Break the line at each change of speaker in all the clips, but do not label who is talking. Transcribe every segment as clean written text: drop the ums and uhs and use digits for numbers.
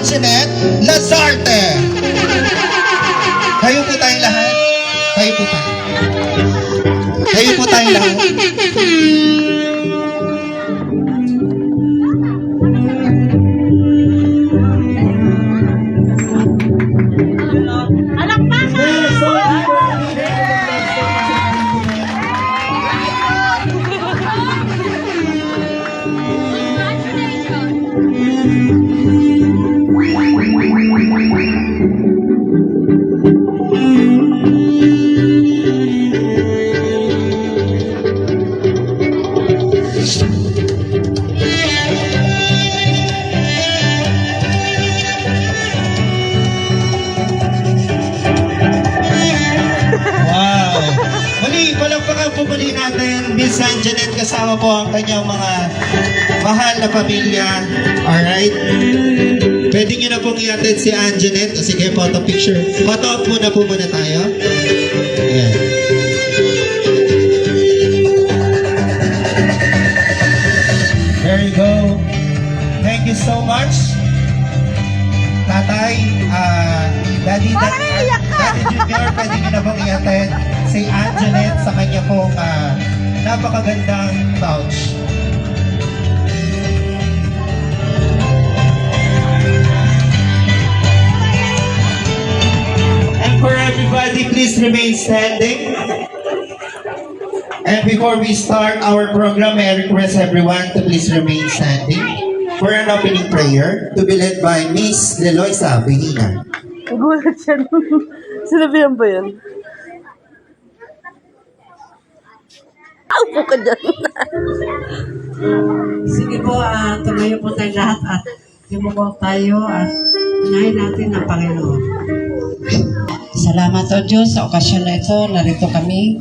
Anjanette Lazarte. Kayo po tayong lahat. Kayo po tayo. Kayo po tayong lahat. Pumuli natin, Miss Anjanette, kasama po ang kanyang mga mahal na pamilya. Alright? Pwede nyo na pong iatid si Anjanette. Sige, photo picture. Photo op muna po muna tayo. Ayan. There you go. Thank you so much. Tatay, Daddy Junior, pwede nyo na pong iatid si Anjanette sa kanya pong napakagandang pouch. And for everybody, please remain standing. And before we start our program, I request everyone to please remain standing for an opening prayer to be led by Miss Leloisa Behina.
Nagulat siya. Sinabihan ba yan? Upo ka dyan.
Sige po, tumayo po tayo lahat at lumubog tayo at unahin natin ang Panginoon. Salamat o Diyos sa okasyon na ito. Narito kami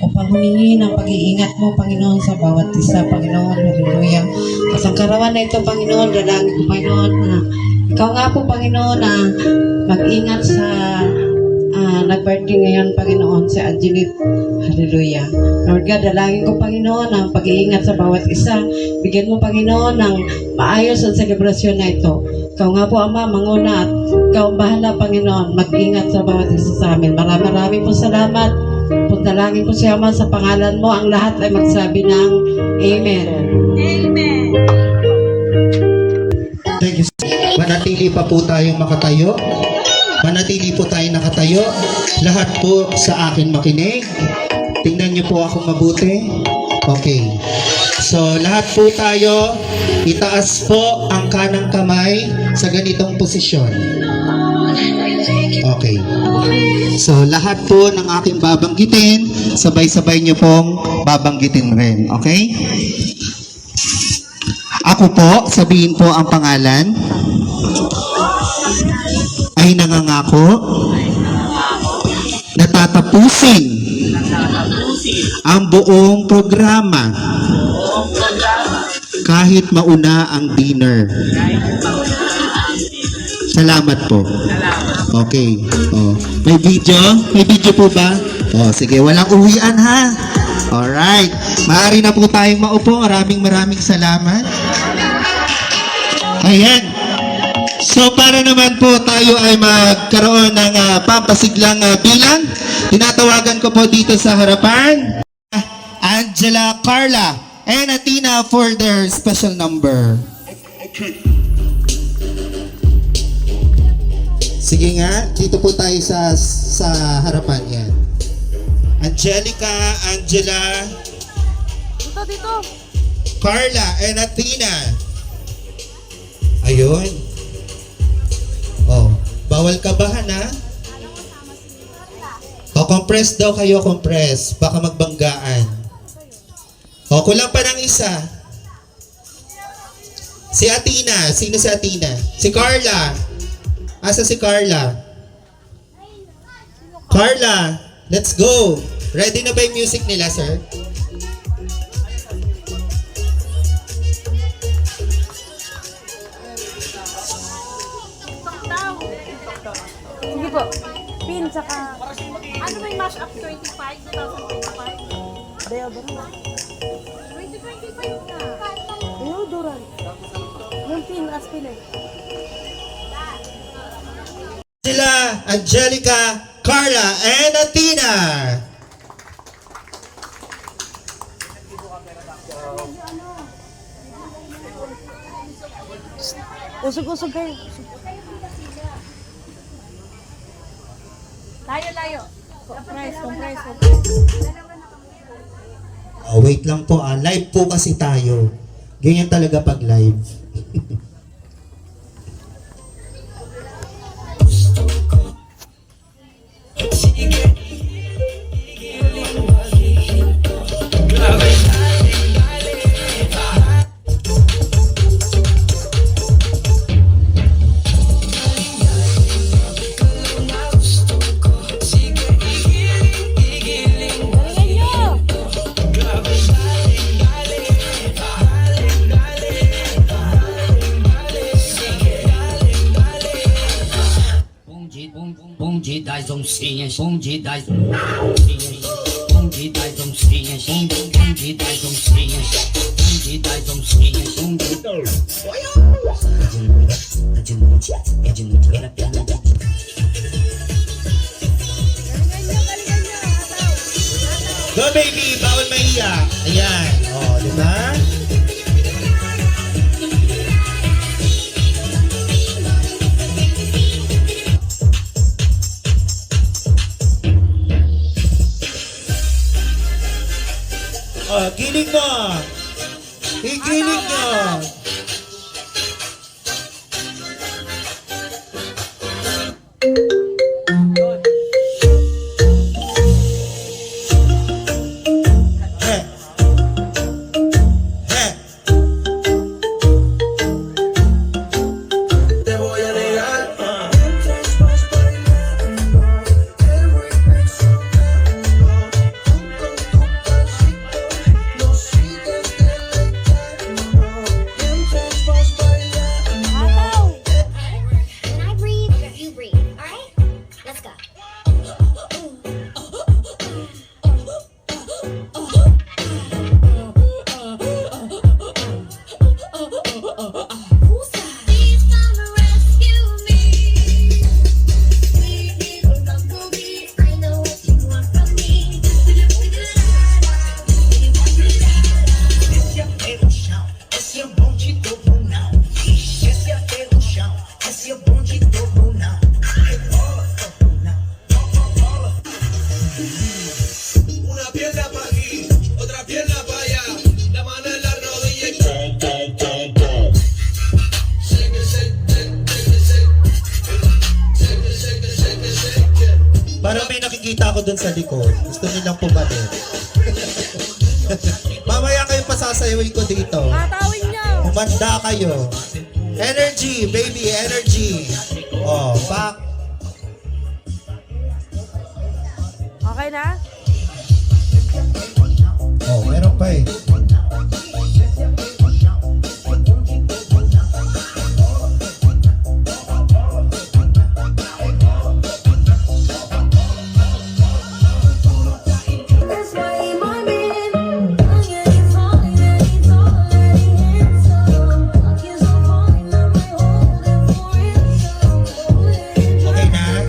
upang humingi ng pag-iingat mo, Panginoon, sa bawat isa, Panginoon. Hallelujah. At ang karawan na ito, Panginoon, dalangin ko, Panginoon, na ikaw nga po, Panginoon, na mag-ingat sa nag-birthday ngayon, Panginoon, si Anjanette. Hallelujah. Lord God, dalangin ko, Panginoon, ang pag-iingat sa bawat isa. Bigyan mo, Panginoon, ng maayos ang selebrasyon na ito. Ikaw nga po, Ama, manguna at ikaw bahala, Panginoon, mag-ingat sa bawat isa sa amin. Maraming po salamat. Dalangin ko si Ama sa pangalan mo, ang lahat ay magsabi ng Amen.
Amen.
Thank you. Manatili pa po tayong makatayo. Manatili po tayo nakatayo. Lahat po sa akin makinig. Tingnan niyo po ako mabuti. Okay. So, lahat po tayo, itaas po ang kanang kamay sa ganitong posisyon. Okay. So, lahat po ng aking babanggitin, sabay-sabay niyo pong babanggitin rin. Okay? Ako po, sabihin po ang pangalan. Ay nangangako na tatapusin ang buong programa kahit mauna ang dinner. Salamat po. Okay. Oh, may video? May video po ba? Oh, sige, walang uwian ha. Alright. Maaari na po tayong maupo. Maraming salamat. Ayan. So para naman po tayo ay magkaroon ng pampasiglang bilang, tinatawagan ko po dito sa harapan Angela, Carla, and Athena for their special number. Sige nga, dito po tayo sa harapan yan. Angelica, Angela,
Dito.
Carla, and Athena. Ayun. Oh, bawal kabahan ha. O, compress daw kayo, compress. Baka magbanggaan. O, kulang pa ng isa. Si Athena. Sino si Athena? Si Carla. Asa si Carla? Carla, let's go. Ready na ba yung music nila, sir?
Sige po. Pin, saka...
Ano ba yung mashup 25? 2025?
Deodorant.
2025 na.
Deodorant. Yung pin, as pin eh.
Angelica, Carla, and Athena.
Usog-usog kayo.
Layo. Compress.
Oh, wait lang po live po kasi tayo. Ganyan talaga pag live.
Bom de das oncinhas, bom de das oncinhas, bom de das oncinhas, bom de das oncinhas, bom de das oncinhas, bom de é de noite, era perna de
Go baby, bawal maiyak. Ayan. Oh, di ba? Oh, giling mo. Igiling nyo. Heh. Heh.
When I breathe, you breathe. All right? Let's go. Please come and rescue me. I know what you want from me.
Esse é pelo chão, esse é bom de dobro não. Ixi, esse é pelo chão, esse é bom de dobro não. Rebola, dobro não. Bola. Una pierna para aquí, otra pierna para allá. La mano en la rodilla y shake it, shake it, shake it, shake it, shake it, shake it.
Parang may nakikita ako dun sa likod. Gusto nilang pumalit. Mamaya kayo pasasayawin ko dito.
Tatawin niyo.
Umanda kayo. Energy, baby, energy. Oh, back.
Okay na?
Oh, meron pa eh.
That's why my man, he's already handsome. He's so fine, I might hold him for himself.
Okay na?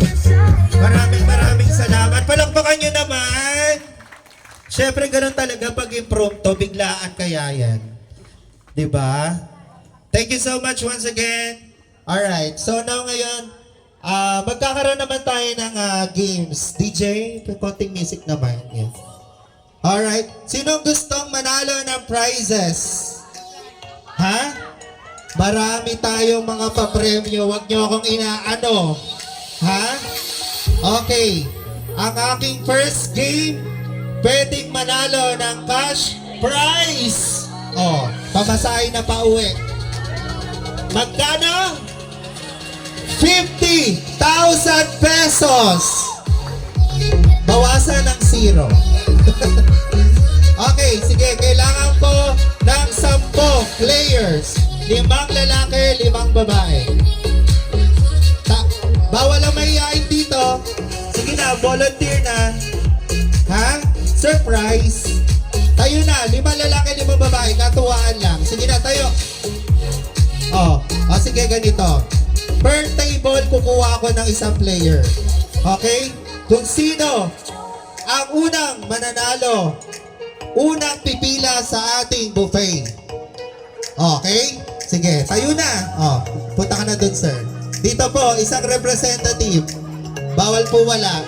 Maraming salamat. Palakpakan nyo naman. Siyempre, ganun talaga pag impromptu, biglaan kaya yan. Diba? Thank you so much once again. Alright, so now ngayon, magkakaroon naman tayo ng games. DJ, konting music naman. Yes. Alright, sinong gustong manalo ng prizes? Ha? Marami tayong mga papremyo. Huwag nyo akong inaano. Ha? Okay. Ang aking first game, pwedeng manalo ng cash prize. Oh, pamasahe na pauwi. Magkano? 50,000 pesos. Bawasan ng zero. Okay, sige. Kailangan ko ng 10 players. 5 lalaki, 5 babae. Bawal ang mahihain dito. Sige na, volunteer na. Ha? Surprise. Tayo na, 5 lalaki, 5 babae. Katuwaan lang. Sige na, tayo. Oh, sige, ganito. Per table, kukuha ako ng isang player. Okay? Kung sino ang unang mananalo, unang pipila sa ating buffet. Okay? Sige, tayo na. Punta ka na dun, sir. Dito po, isang representative. Bawal po wala.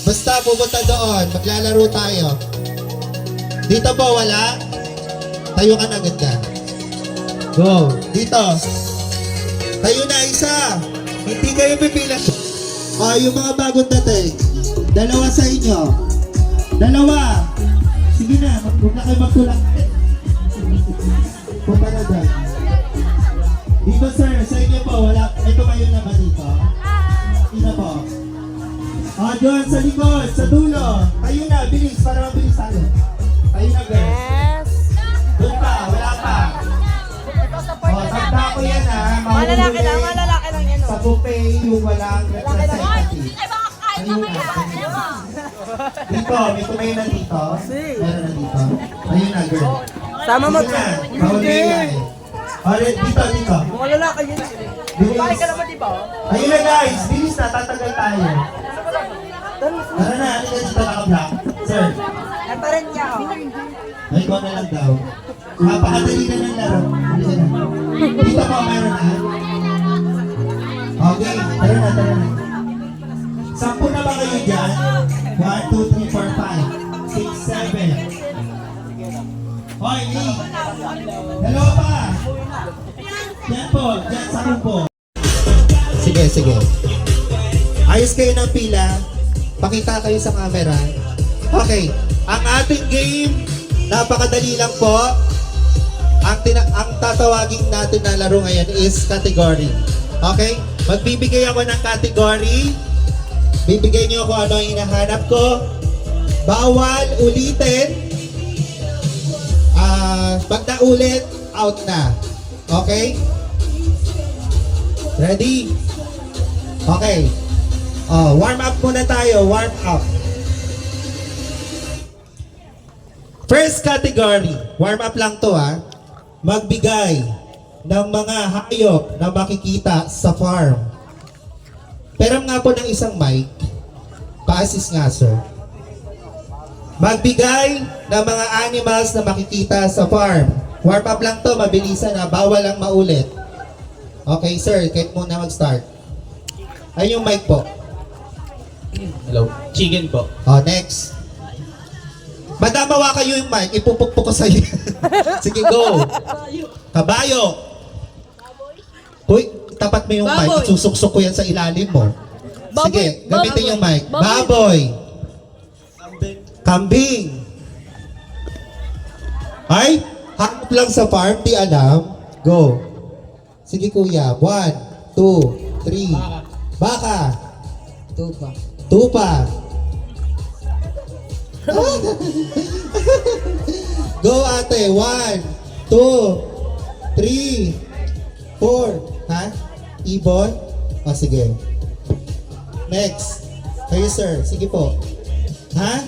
Basta pupunta doon, maglalaro tayo. Dito po, wala. Tayo ka na ganda. Go. Dito. Tayo na, isa. Hindi kayo pipila. Yung mga bagong dating. Dalawa sa inyo. Dalawa. Sige na, huwag na kayo magtulak. Punta na dyan. Dito, sir. Sa inyo po, wala. Ito kayo na ba dito? Ina po. Doon sa likod, sa dulo. Tayo na, bilis, para mabilis tayo. Tayo na, girls.
Yes.
Doon pa, wala pa. Tanda ko yan, ha.
Malalaki lang yan.
Sa buffet, yung walang representative.
Ay, baka kain
Ayun
mamaya.
na. Dito, may tumayo na dito. Meron na dito. Ayun na, girl.
Sama mo.
Sige na, bawal na yan. Alright, dito.
Mga lalaki yun.
Bilis.
ka naman, di ba?
Ayun na, guys. Bilis na, tatagal tayo. Tara na, ano na dito naka-block? Sir,
Ito rin niya.
may ko na lang daw. Napakadali na ng laro. Halika na. Dito po, meron na. Okay, tara na. 10 na ba kayo dyan? 1, 2, 3, 4, 5, 6, 7. Hoy, Lee! Dalawa pa! Yan po, dyan sa po. Sige. Ayos kayo ng pila. Pakita kayo sa camera. Okay, ang ating game, napakadali lang po. Ang tatawagin natin na laro ngayon is category. Okay? Magbibigay ako ng category. Bibigay niyo ako ano ang hinahanap ko. Bawal ulitin. Pag naulit, out na. Okay? Ready? Okay. Warm up muna tayo. Warm up. First category. Warm up lang to, ha. Magbigay ng mga hayop na makikita sa farm. Peram nga po ng isang mic. Pa-assist nga, sir. Magbigay ng mga animals na makikita sa farm. Warm up lang to, mabilisan na. Bawal lang maulit. Okay, sir. Kahit muna mag-start. Ayun yung mic po.
Hello. Chicken po.
Next. Madam, hawa kayo yung mic. Ipupukpuk ko sa'yo. Sige, go. Kabayo. Uy, tapat mo yung mic. Isusuksok ko yan sa ilalim mo. Sige, gamitin yung mic. Baboy. Kambing. Ay, hanap lang sa farm. Di alam. Go. Sige, kuya. 1, 2, 3. Baka. Tupa. Go, ate. 1, 2, 3, 4. Ha? Ibon? Sige. Next. Kayo, sir. Sige po. Ha?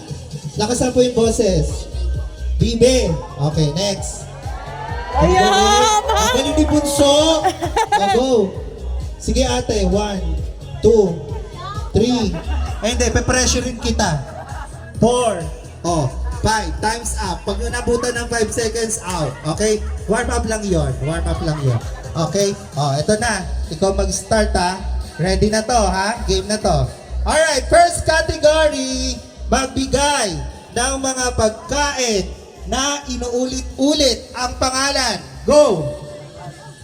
Lakasan po yung boses. Bibe. Okay, next. Ayan! Ang galing ni Bunso. Go. Sige, ate. 1, 2, 3. Ay, hindi. Pe-pressurein kita. 4. 5. Time's up. Pag nabutan ng 5 seconds, out. Okay? Warm up lang yon. Okay? Ito na. Ikaw mag-start, ha? Ready na to, ha? Game na to. Alright, first category. Magbigay ng mga pagkain na inuulit-ulit ang pangalan. Go!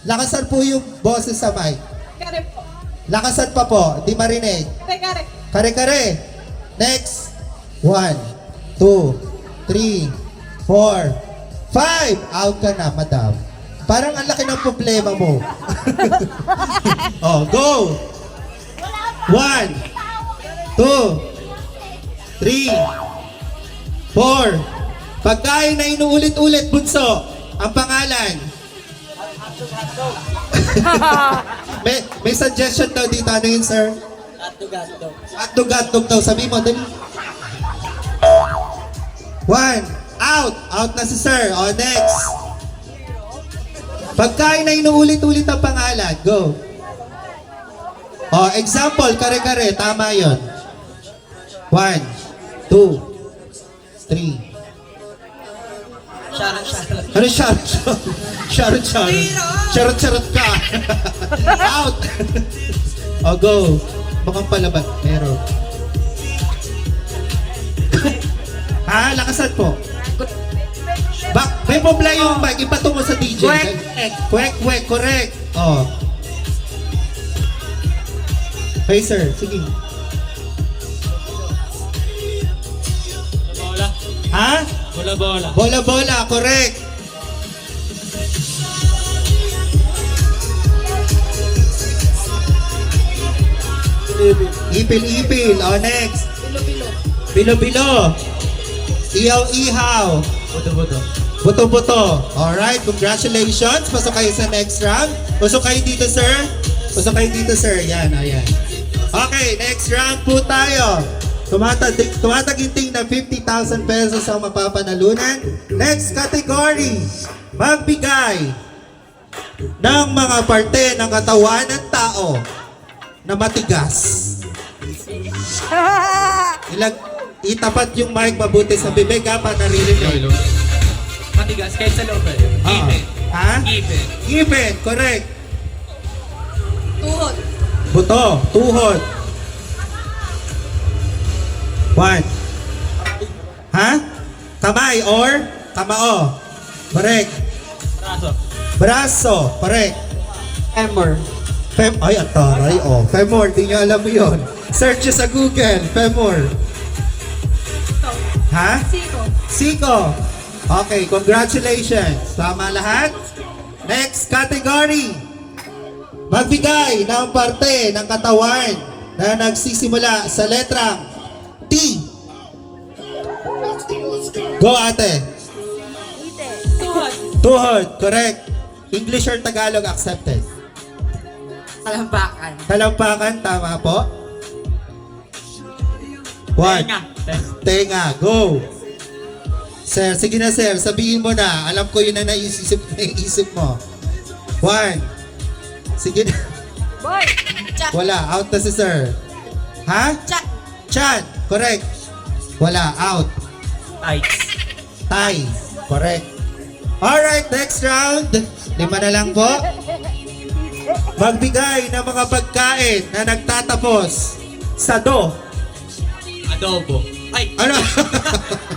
Lakasan po yung boses sa mic.
Kare po.
Lakasan pa po. Di marinig.
Kare.
Kare-kare. Next. 1, 2, 3, 4, 5. Out ka na, madam. Parang ang laki ng problema mo. Go. 1, 2, 3, 4. Pagkain na inuulit-ulit, Bunso. Ang pangalan. may suggestion daw dito. Ano yun, sir? Hotdog daw. Sabi mo, dali. 1. Out. Out na si sir. Next. Pagkain na inuulit-ulit ang pangalan. Go. Oh, example, kare-kare. Tama yon. 1, 2, 3.
Sharon, Sharon.
Ano Sharon? Sharon, Sharon. Charot-charot ka. Out. Oh, go. Mukhang palaban. Meron. Lakasan po. May mobla yung mic. Ipatungo sa DJ. Kwek, kwek. Correct. Oh. Hey, sir. Sige.
Bola.
Ha?
Bola.
Bola-bola. Correct. Ipil-ipil. Oh, next. Bilo-bilo. Ihaw-ihaw.
Boto.
Buto-buto. Alright, congratulations. Pasok kayo sa next round. Pasok kayo dito, sir. Pasok kayo dito, sir. Yan, ayan. Okay, next round po tayo. Tumataginting na 50,000 pesos ang mapapanalunan. Next category. Magbigay ng mga parte ng katawan ng tao na matigas. Itapat yung mic mabuti sa bibig ha, para naririnig.
Matigas, kahit sa loob. Ipin.
Ha?
Ipin.
Ipin, correct.
Tuhod.
Buto, tuhod. 1. Ha? Kamay or kamao. Correct.
Braso.
Braso, correct.
Femur.
Ay, ang taray, oh. Femur, di nyo alam mo yun. Search nyo sa Google, femur. Ha? Siko. Okay, congratulations. Tama lahat. Next category. Magbigay ng parte ng katawan na nagsisimula sa letrang T. Go, ate. Tuhod, correct. English or Tagalog accepted.
Talampakan.
Talampakan, tama po. 1. Tenga, go. Sir, sige na sir, sabihin mo na. Alam ko yun na naisip mo. 1. Sige na.
Boy.
Wala, out na si sir. Ha? Chan, correct. Wala, out.
Tights.
Tie, correct. Alright, next round. 5 na lang po. Magbigay ng mga pagkain na nagtatapos sa do.
Adobo. Ay!
Ano?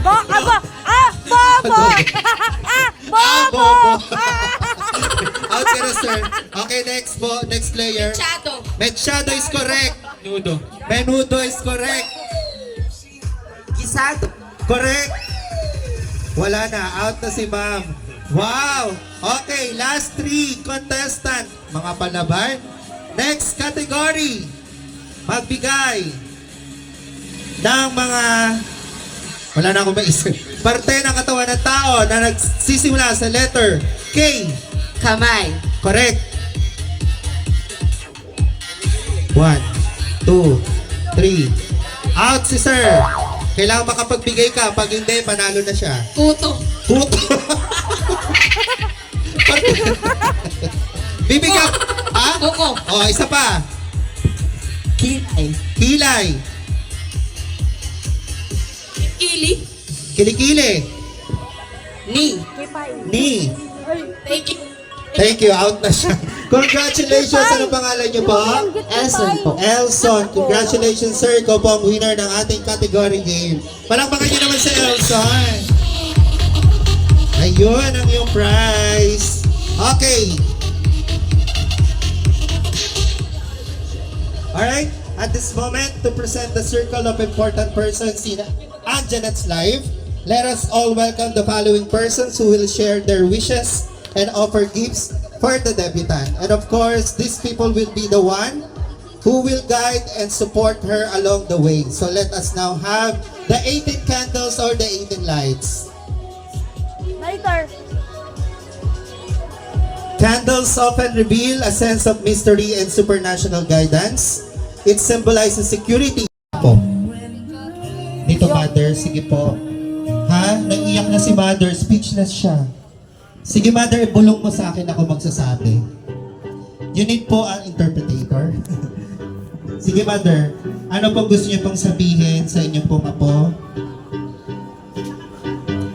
Bobo.
Bobo. Out ka na, sir. Okay, next po. Next player. Mechado is correct.
Nudo.
Menudo is correct.
Gisado.
Correct. Wala na. Out na si ma'am. Wow. Okay, last 3 contestant. Mga palaban. Next category. Magbigay ng mga wala na akong maisip. Parte ng katawan ng tao na nagsisimula sa letter K.
Kamay.
Correct. 1, 2, 3. Out si sir. Kailangan makapagbigay ka. Pag hindi, panalo na siya.
Kuto.
Puto. Bibigyan. Ha?
Kuko.
O, isa pa.
Kilay.
Kilay.
Ili.
Kilikili.
Ni.
Ni.
Thank you.
Thank you. Out na siya. Congratulations. Ano pangalan niyo po?
Elson po.
Elson. Congratulations, sir. Ikaw po ang winner ng ating category game. Palakpakan niyo naman si Elson. Ayun ang iyong prize. Okay. Alright. At this moment, to present the circle of important persons in Anjanet's life, let us all welcome the following persons who will share their wishes and offer gifts for the debutant. And of course, these people will be the one who will guide and support her along the way. So let us now have the 18 candles or the 18 lights.
Lighter.
Candles often reveal a sense of mystery and supernatural guidance. It symbolizes security. Po. Dito, mother. Sige po. Ha? Naiiyak na si mother. Speechless siya. Sige, mother. Ibulong mo sa akin ako magsasabi. You need po ang interpretator. Sige, mother. Ano pong gusto niyo pong sabihin sa inyong pong apo?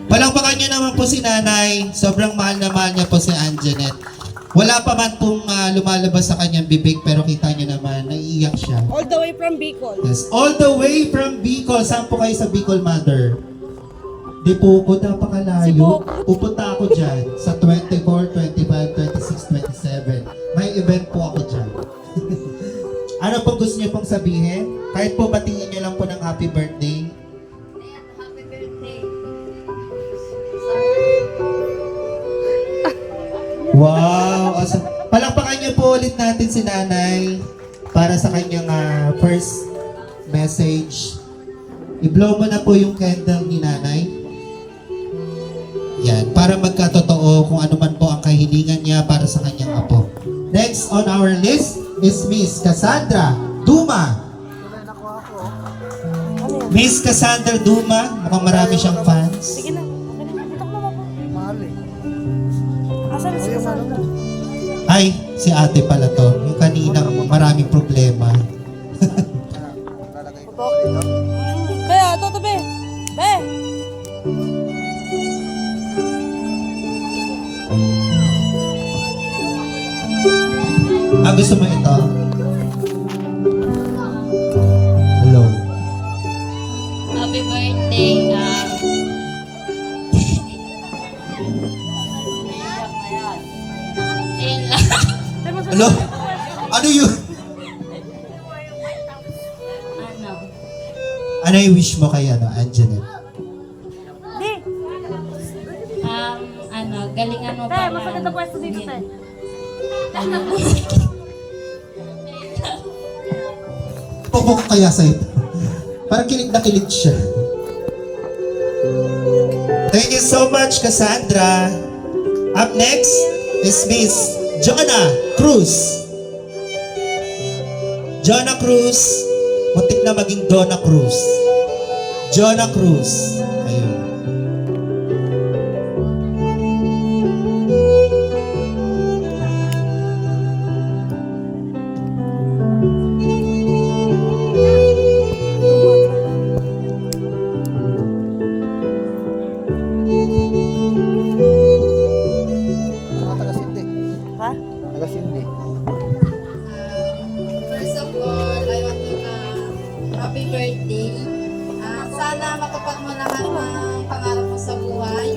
Palakpakan niyo naman po si nanay. Sobrang mahal na mahal niya po si Anjanette. Wala pa man pong lumalabas sa kanyang bibig, pero kita niyo naman, naiiyak siya.
All the way from Bicol.
Yes, all the way from Bicol. Saan po kayo sa Bicol, mother? Di po po, napakalayo. Pupunta ako dyan sa 24, 25, 26, 27. May event po ako dyan. Ano pong gusto niyo pong sabihin? Kahit po batingin niyo lang po ng happy birthday.
Happy birthday.
Wow! Awesome. Palakpakan niyo po ulit natin si nanay para sa kanyang first message. I-blow mo na po yung candle ni nanay. Yan, para magkatotoo kung ano man po ang kahilingan niya para sa kanyang apo. Next on our list is Miss Cassandra Duma. Miss Cassandra Duma, mukhang marami siyang fans.
Sige na. Bitak mo ako. Asan na si Cassandra?
Ay, si ate pala to. Yung kaninang maraming problema.
Be, ato to be. Be.
Gusto mo ito? Hello.
Happy birthday. Ayun lang.
Hello? Ano yun?
Ano?
Ano yung wish mo kay Anjanette?
Di.
Galingan mo
Be,
pa
mas maganda pwesto dito, te.
Pupo ko kaya sa ito. Parang kilig na kilig siya. Thank you so much, Cassandra. Up next is Miss Jonah Cruz. Jonah Cruz. Muntik na maging Donna Cruz. Jonah Cruz. Ayun.
Ha?
First of all, I want to happy birthday. Sana matupad mo lahat ng pangarap mo sa buhay.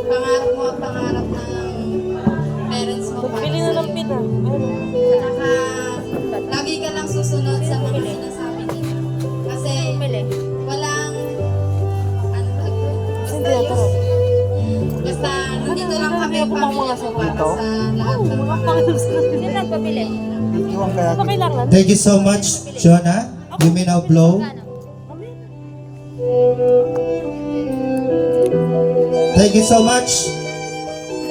Pangarap mo at pangarap ng parents mo para
Bili na
sa
ng
iyo.
pita.
Saka, lagi ka lang susunod sa mga sinasabi nila. Kasi, walang, basta yun. Basta, nandito lang kami ang pamilya ko para sa lahat ng mga
Sino nagpabili?
Ano kailangan?
Thank you so much, Jonah. You may now blow. Thank you so much.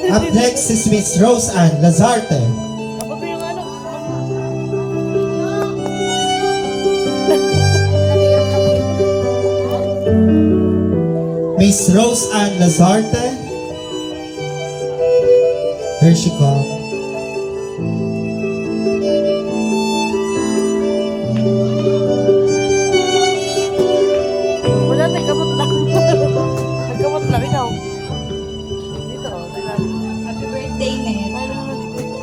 Up next is Miss Rose Ann Lazarte.
Kapag yung ano.
Miss Rose Ann Lazarte. Here she comes.
Wala, nagkamot lang. Nagkamot lang, ikaw. Dito, tingnan.
happy birthday, Ned.
Ano naman dito?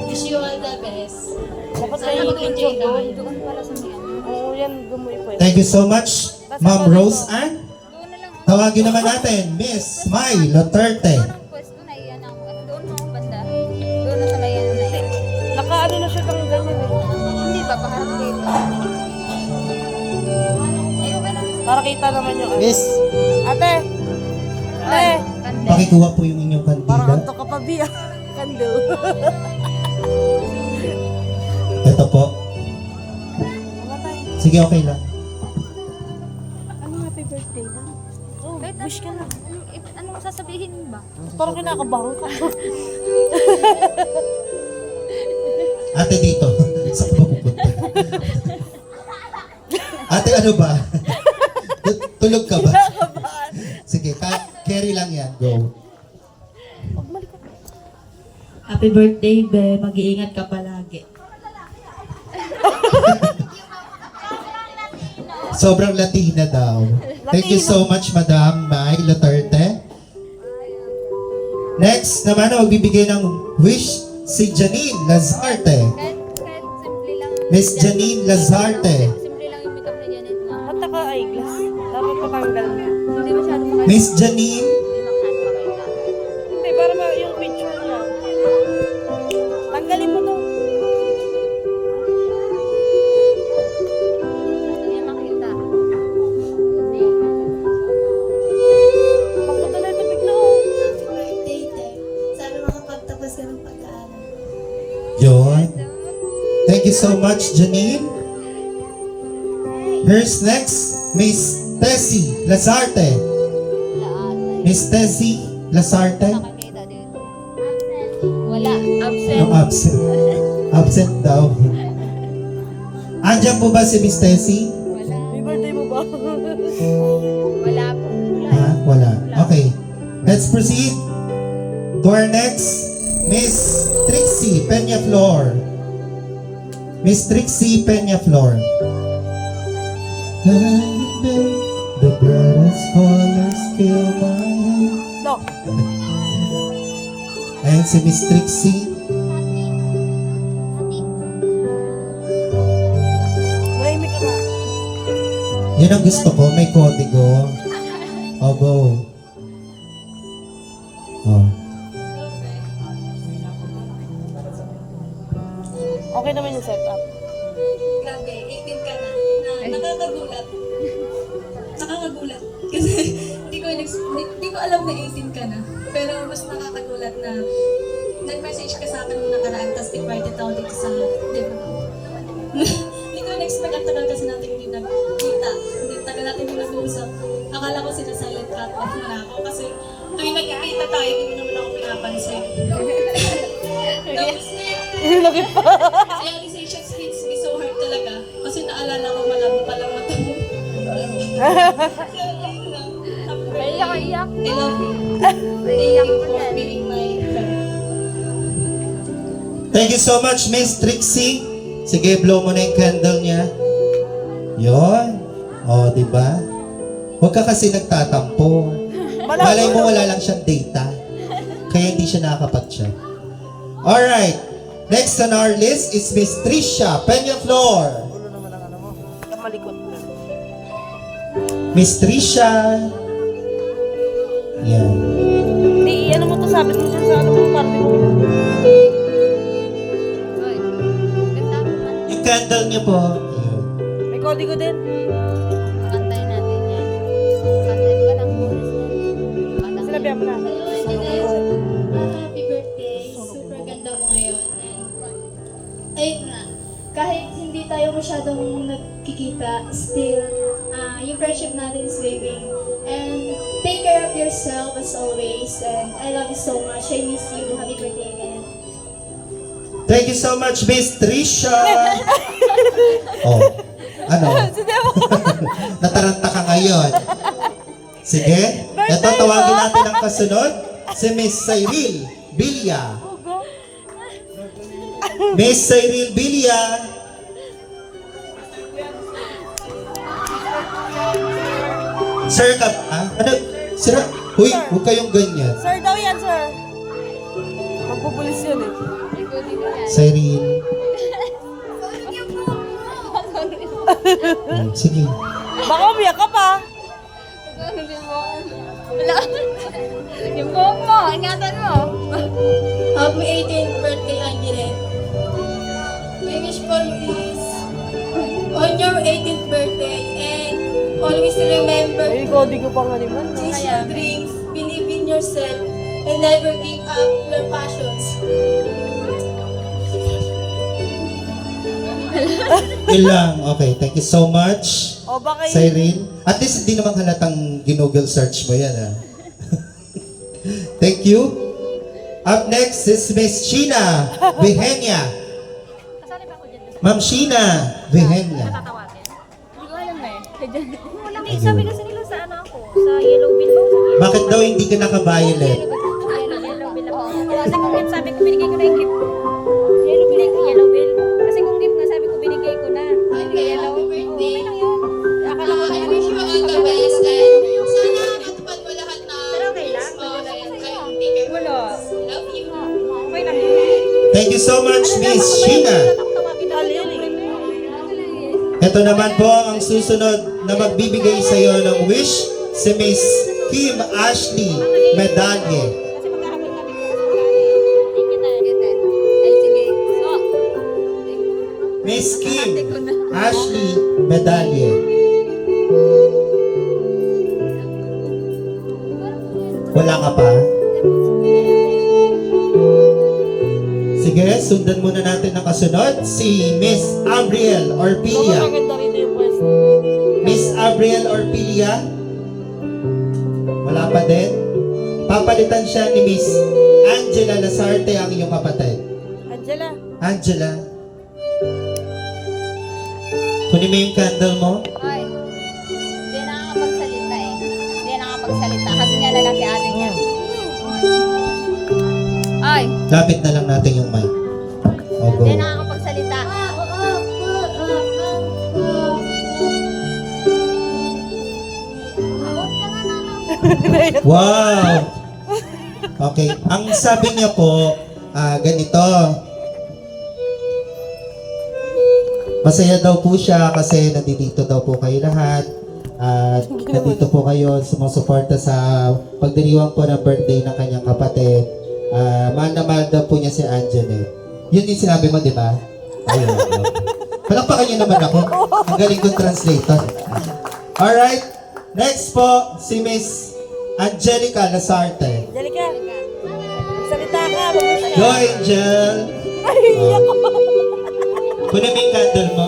Wish you all the best.
Dapat
Sana
kayo
mag-enjoy
doon.
naman.
Doon pala sa mga.
Oo, yan, gumoy po.
Thank you so much, Ma'am Rose Ann. Tawagin naman natin, Miss May Luterte.
Ang pwesto na iyan ako. At doon mo ang banda. Doon na sa may ano na yan.
Naka-ano na siya kang ganyan eh.
Hindi ba? Paharap dito. Ayun ka na.
Para kita naman yung ano. Miss. Ate. Ate.
Kande.
Pakikuha po yung inyong
Parang
kandila.
antok ka pa, Bia. Kandil.
Ito po.
Mamatay.
Sige, okay lang.
Ano happy birthday lang? Oh,
Kahit
wish ka na.
Anong sasabihin mo ba?
Parang kinakabahan ka.
Ate dito. Saan ba pupunta? Ate, ano ba? Tulog ka ba? Sige, carry lang yan. Go.
Happy birthday, Be. Mag-iingat ka palagi.
Sobrang Latina daw. Thank you so much, Madam May Duterte. Next naman, magbibigay ng wish si Janine Lazarte.
Kahit simple lang.
Miss Janine Lazarte.
Simple lang yung makeup na Janet na.
Ba't naka-eyeglass? Dapat patanggal niya.
Hindi masyado makita.
Miss Janine,
Hindi masyado makita.
Hindi, para yung picture niya. Tanggalin mo to.
Hindi makita.
Pagpunta na ito bigla oh.
Birthday, te. Sana makapagtapos ka ng pag-aaral.
yun. Thank you so much, Janine. Here's next, Miss Tessie Lazarte.
Lahat.
Miss Tessie Lazarte.
Nakakita dito. Wala. Absent.
No, absent. Absent daw. Andiyan po ba si Miss Tessie?
Wala.
May birthday mo ba?
Wala po. Wala.
Ha? Wala. Okay. Let's proceed to our next, Miss Trixie Peñaflor. Miss Trixie Peñaflor. The brightest colors fill my head.
No.
Ayan si Miss Trixie.
Mahimik ka.
Yun ang gusto ko, may kodigo. Oh, go. Oh.
Okay naman yung setup.
Grabe, 18 ka na. Nakakagulat. Nakakagulat. Kasi hindi ko alam na 18 ka na. Pero mas nakakagulat na nag-message ka sa akin nung nakaraan tapos invited ako dito sa Hindi ko na-expect ang tagal kasi natin hindi nagkita. Hindi tagal natin hindi nag-uusap. Akala ko sila silent cut off na ako kasi tuwing nagkikita tayo, hindi mo naman ako pinapansin. Tapos
Lagi pa.
realization hits me so hard talaga kasi naalala ko malabo palang mata mo.
Iyak.
I love you. Thank you for being my friend.
Thank you so much, Miss Trixie. Sige, blow mo na yung candle niya. Yun. O, di ba? Huwag ka kasi nagtatampo. Malay mo wala lang siyang data. Kaya hindi siya nakakapag-chat. Alright. Next on our list is Miss Tricia Peñaflor.
Malikot.
Miss Tricia. Yan.
Hindi, ano mo to, sabit mo dyan sa ano mo, party mo.
Oy. Ganda mo man.
Yung candle niya po. Ayun.
May kodigo din.
Kantayin natin yan. Kantayin ka lang muna siya.
Sinabihan mo na.
Happy birthday. Super ganda mo ngayon. And, ayun nga, kahit hindi tayo masyadong nagkikita, still, yung friendship natin is living. And take care of yourself as always. And I love you so much. I miss you. Happy birthday again.
Thank you so much, Miss Tricia. Oh. Ano? Nataranta ka ngayon. Sige. Ito, tawagin natin ang kasunod. Si Miss Cyril Bilya. Miss Cyril Bilya. Sir ka ba? Ano? Sir? Huy, huwag kayong ganyan.
Sir daw yan, sir. Magpupulis yun eh.
Cyril. Sige.
Baka umiyak ka pa.
Wala. Yung buhok mo, ingatan mo.
Happy 18th birthday, Angelet. My wish for you is on your 18th birthday and always remember
May kodigo pa nga naman.
chase your dreams, believe in yourself, and never give up your passions.
Yun lang. Okay, thank you so much.
O baka yun.
Cyril. At least hindi naman halatang ginugol search mo yan, ha? Thank you. Up next is Miss Sheena Vihenya.
Kasali ba ako dyan?
Ma'am Sheena Vihenya.
Tatawagin? Hindi ko alam eh. Walang sabi kasi nila sa ano ako, sa yellow bill ba?
Bakit daw hindi ka naka-violet?
Yellow bill ako. Kasi kung gift, sabi ko binigay ko na yung gift. Yellow bill. Kasi kung gift nga sabi ko binigay ko na.
Okay,
Yellow.
happy birthday.
Okay lang yun. Akala ko
Thank you so much, Miss Sheena. Ito naman po ang susunod na magbibigay sa iyo ng wish, si Miss Kim Ashley Medalye. Miss Kim Ashley Medalye. Wala ka pa? Sige, sundan muna natin ang kasunod. Si Miss Abriel Orpilia.
Maganda rin yung pwesto.
Miss Abriel Orpilia. Wala pa din. Papalitan siya ni Miss Angela Lasarte, ang iyong kapatid.
Angela.
Angela. Kunin mo yung candle mo.
Ay, hindi nakakapagsalita eh. Hindi nakakapagsalita. Kasi nga na lang si ate niya. Ay,
Lapit na lang natin yung mic. O, go.
hindi nakakapagsalita.
Wow! Okay. Ang sabi niya po, ganito. Masaya daw po siya kasi nandito daw po kayo lahat. At nandito po kayo sumusuporta sa pagdiriwang po ng birthday ng kanyang kapatid. Mahal na mahal daw po niya si Angela. Yun yung sinabi mo, di ba? Ayun. Palakpakan niyo naman ako. Ang galing kong translator. Alright. Next po, si Miss Angelica Lasarte.
Angelica. Salita ka. Mabuti
Go,
ka.
Angel!
Ay, iyak ko.
Kunin mo yung candle mo.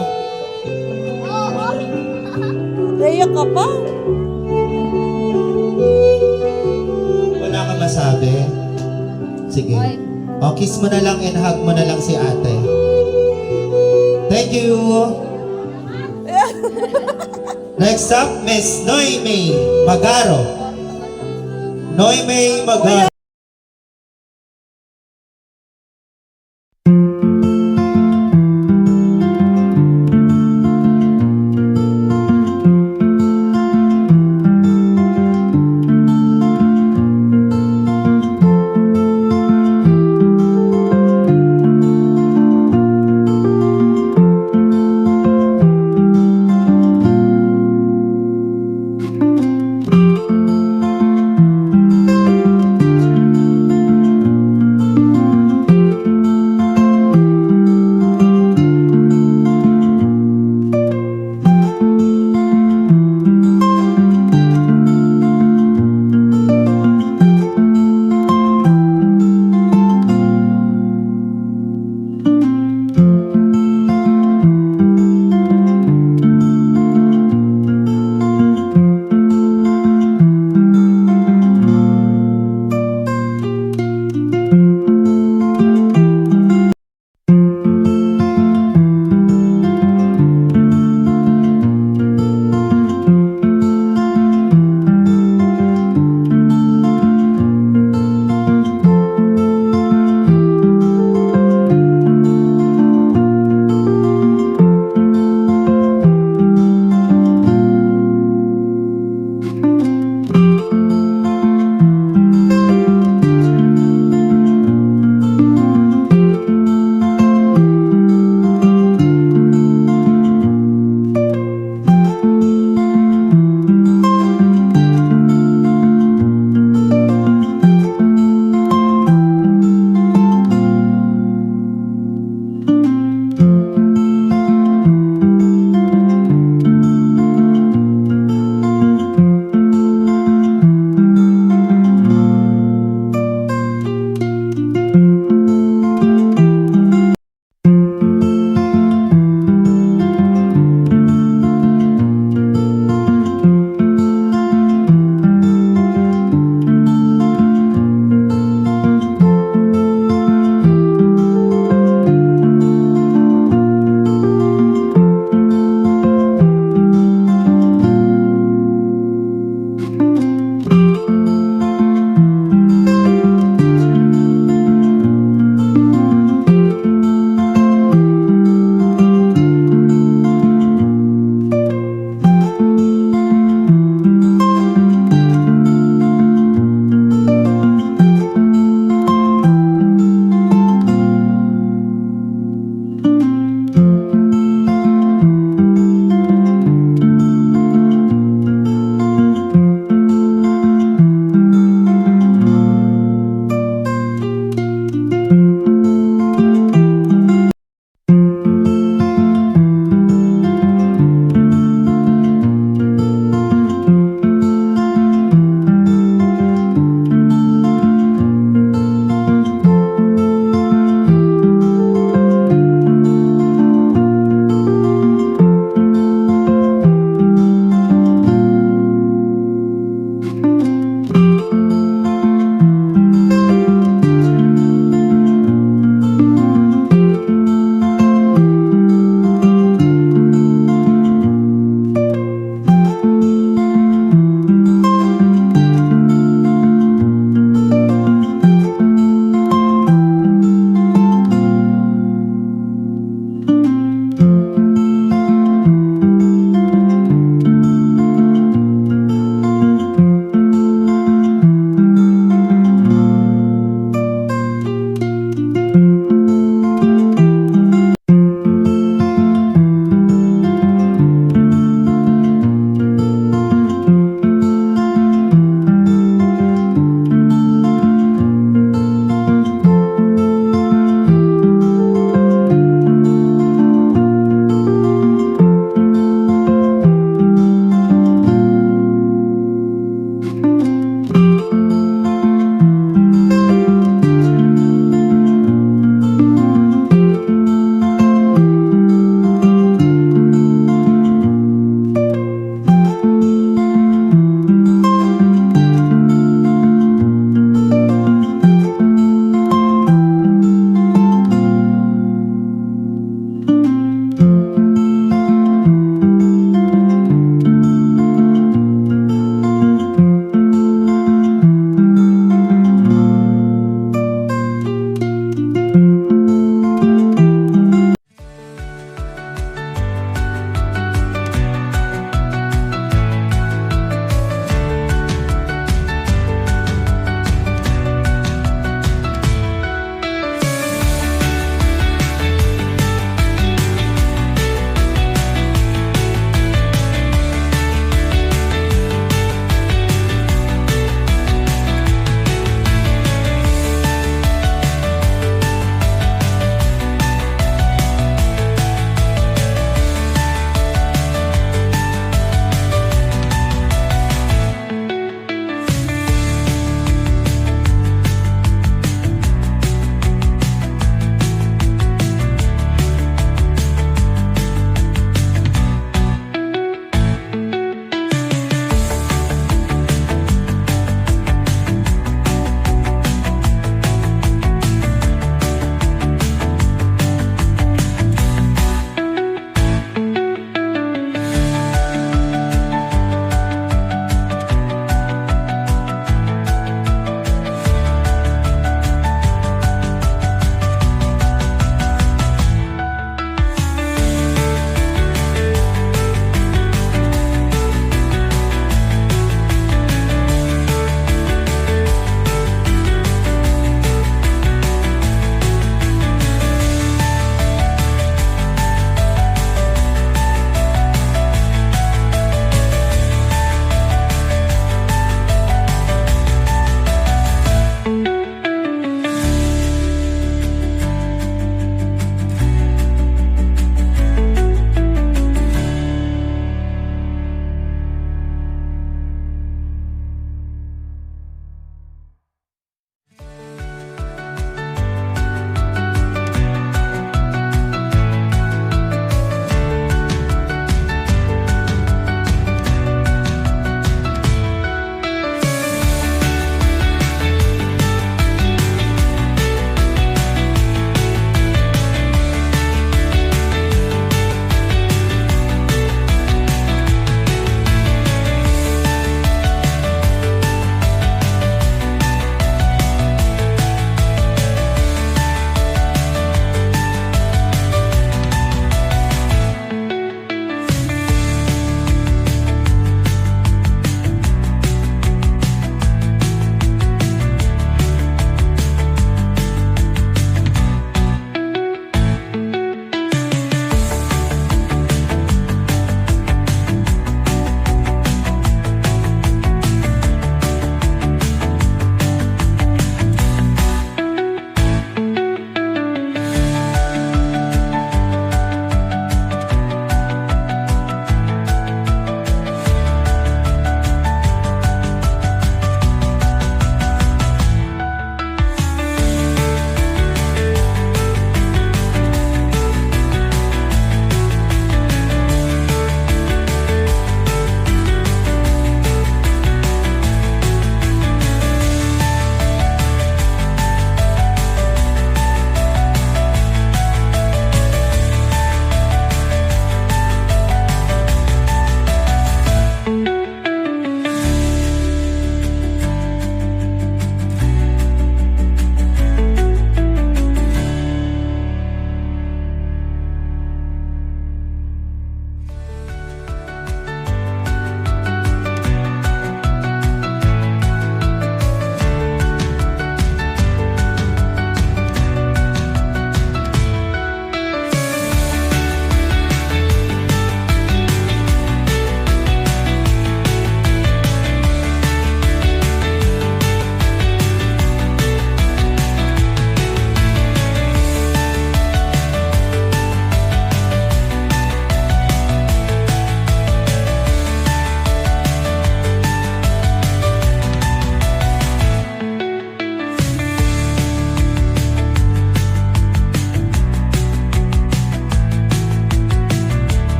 Naiyak ka pa?
Wala ka masabi. Sige. O, kiss mo na lang and hug mo na lang si ate. Thank you! Next up, Miss Noemi Magaro. Noemi Magaro.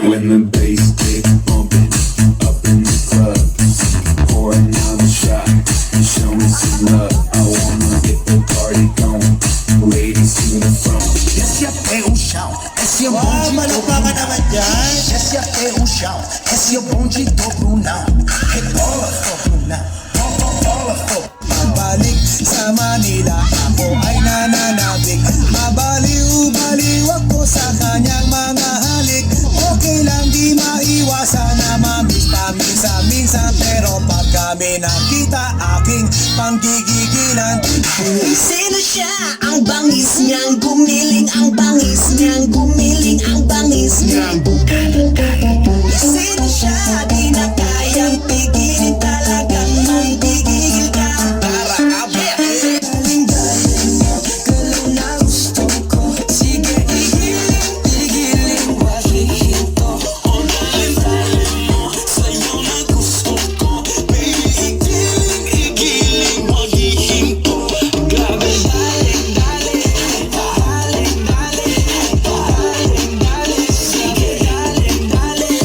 When the bass get bumping up in the club, pour another shot and show me some love. I wanna get the party going, ladies to the front.
Desce até o chão, esse é o bonde
Malakpakan naman dyan.
Desce até o chão, esse é o bonde do Brunão. Rebola, for Brunão. Bola, for
Balik sa Manila, ako ay nananabik. Mabaliw-baliw ako sa kanyang mga halik. Okay lang di maiwasan na mamiss paminsan-minsan. Pero pag kami nakita, aking panggigigilan.
Sino siya? Ang bangis niyang gumiling, ang bangis niyang gumiling, ang bangis niyang Sino siya? Di na kayang pigilin, talagang manggigigil ka. Para galing-galing mo, galaw na gusto ko. Sige, igilin, wag hihinto. Galing-galing mo, sa'yo na gusto ko. Baby, igilin, wag hihinto. Grabe, daling-daling, sige, daling-daling.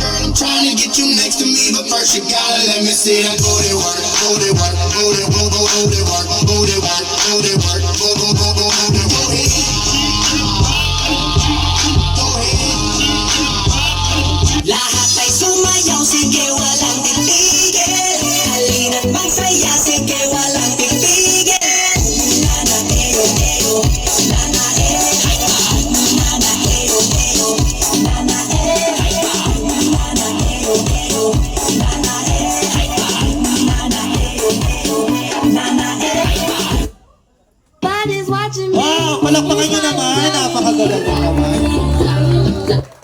I'm trying to get you next to me, but first you gotta let me see that booty work, booty work, booty, booty, booty work, booty work, booty work, booty, booty, booty,
Lahat ay sumayaw, sige walang titigil. Halina't magsaya, sige walang titigil. Nana, eyo, eyo, nana, nana, eyo, eyo, nana, nana, eyo, eyo, nana, nana, eyo, eyo, nana,
Body's watching me.
Wow, palakpakan nyo naman. Napakagaling mo naman.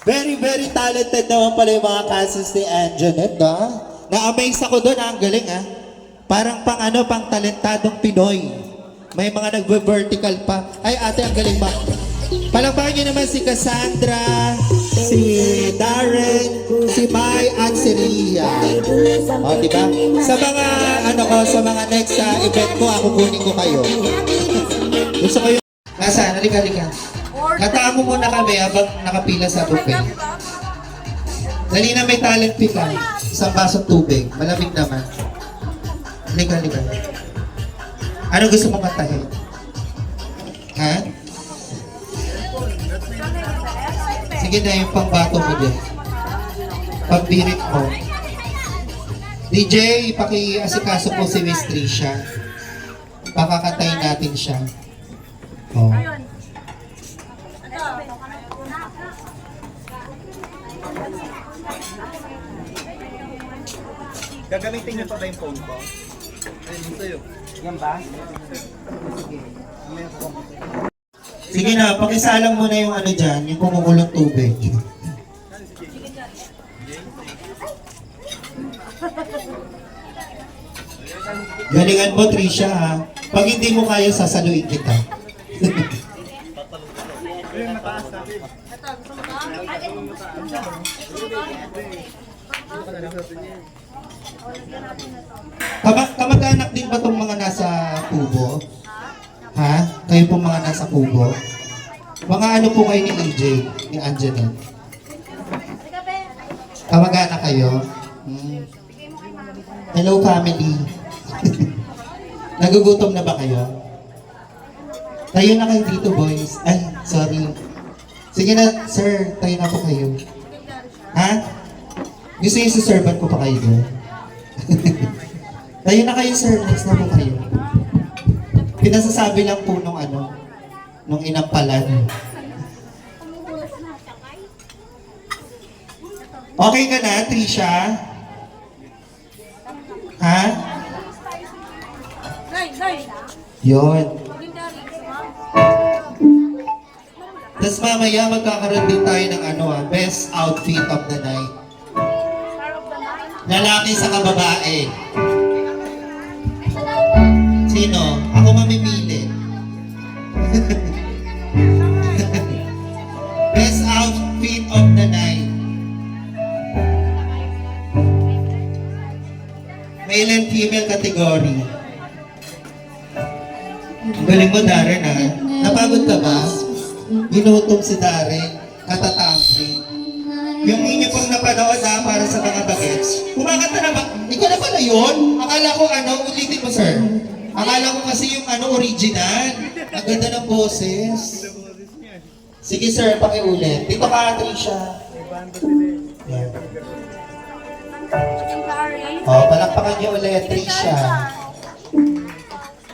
Very, very talented naman pala yung mga cousins ni Anjanette, no? Na-amaze ako doon, ang galing, ha? Parang pang talentadong Pinoy. May mga nagbe-vertical pa. Ay, ate, ang galing ba? Palakpakan nyo naman si Cassandra, si Darren, si Mai, at si Ria. O, diba? Sa mga, sa mga next event ko, ako kunin ko kayo. Gusto ko yung... Nasaan? Halika. Kataan mo muna kami habang nakapila sa buffet. Dali na, may talent fee ka. Isang basong tubig. Malamig naman. Halika. Ano gusto mong kantahin? Ha? Sige na, yung pangbato mo din. Pagbirit mo. DJ, paki-asikaso po si Miss Trisha. Pakakatayin natin siya. Oh.
Gagamitin niyo pa ba yung phone ko? Ayun, sa'yo. Yan ba?
Sige na, pakisalang mo na yung ano dyan, yung kumukulong tubig. Galingan mo, Trisha, ha? Pag hindi mo kaya, sasaluin kita. Kamag-anak din ba itong mga nasa kubo? Ha? Kayo po mga nasa kubo? Mga ano po kayo ni EJ, ni Anjanette? Kamag-anak kayo? Hello, family. Nagugutom na ba kayo? Tayo na kayo dito, boys. Ay, sorry. Sige na, sir. Tayo na po kayo. Ha? Gusto yung suservan ko pa kayo doon? Tayo na kayo, sir. Next na po kayo. Pinasasabi lang po nung inampalan. Okay ka na, Trisha? Ha? Yun. Tapos mamaya magkakaroon din tayo ng best outfit of the night. Lalaki sa kababae. Sino? Ako mamimili. Best outfit of the night. Male and category. Ang galing mo, Darren, ha? Napagod ka ba? Ginutom si Darren, katatapri. Yung inyo pong napanood, ha, para sa mga bagets. Kumakanta na ba? Ikaw na pala yun? Akala ko, ulitin mo, sir. Akala ko kasi yung original. Ang ganda ng boses. Sige, sir, pakiulit. Dito ka, Trisha. Yan. Oh, palakpakan niyo ulit, Trisha.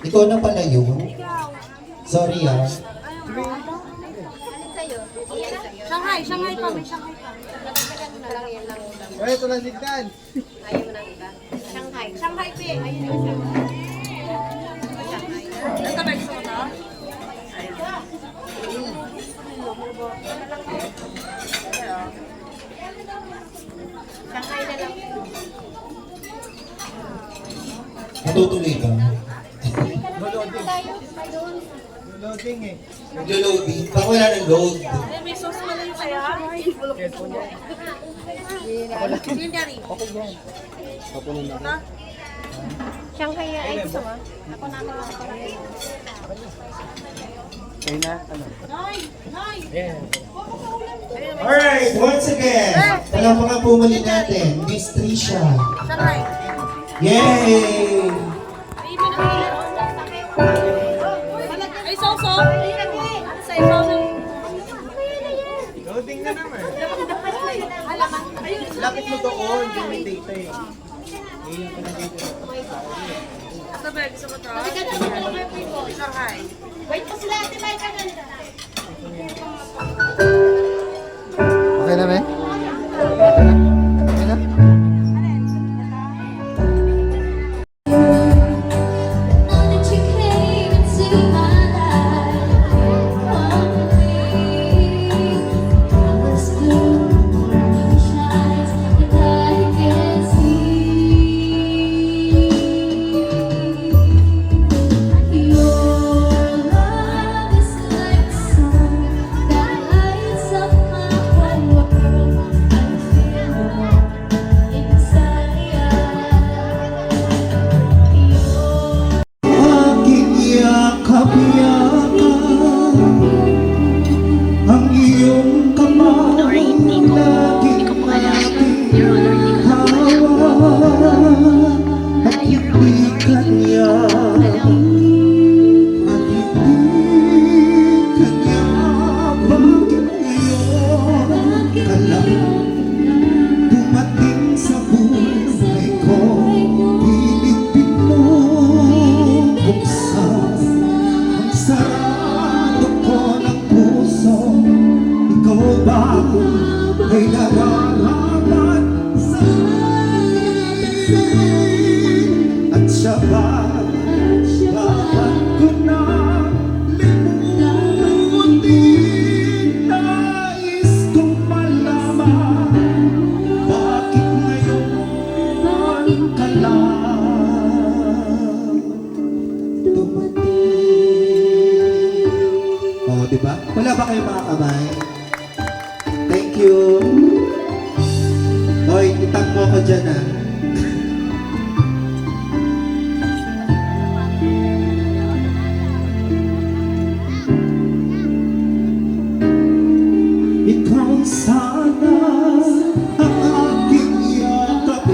Ikaw na pala yun. Sorry, ah.
Shanghai pa, may Shanghai pa.
Ay, ito lang sigdan.
Shanghai pa eh. Ayun yung Shanghai. Ito ba gusto mo na? Shanghai na lang.
Natutuloy ka.
Loading eh.
Naglo-loading. Baka wala ng load.
May sauce pala yung kaya. Legendary.
Papunin na.
Shanghai ay gusto mo? Ako na mga
Kayo na, ano?
Alright, once again. Palakpakan po muli natin, Miss Trisha.
Shanghai.
Yay!
Ay, sauce oh. Sa sauce.
Loading na naman. Lapit mo doon, yung may data eh. Ngayon ko na data.
Ito ba gusto mo to? Shanghai. Wait po sila, Ate Mai, kananda.
Okay na, Ben? Okay na? Okay na?
Aking yakap-yakap ang iyong kamay laging aking hawak at hindi kanya bakit ngayon ka lang dumating sa buhay ko pilipin mo buksan ang sarado ko ng puso ikaw ba ay nararapat sa akin at siya ba bakit ko na limutin nais kong malaman bakit ngayon ka lang dumating. Oh, diba? Wala ba kayong mga kamay? Thank you. Hoy, itang mo ko dyan, ah. Ikaw sana ang aking yakap-yakap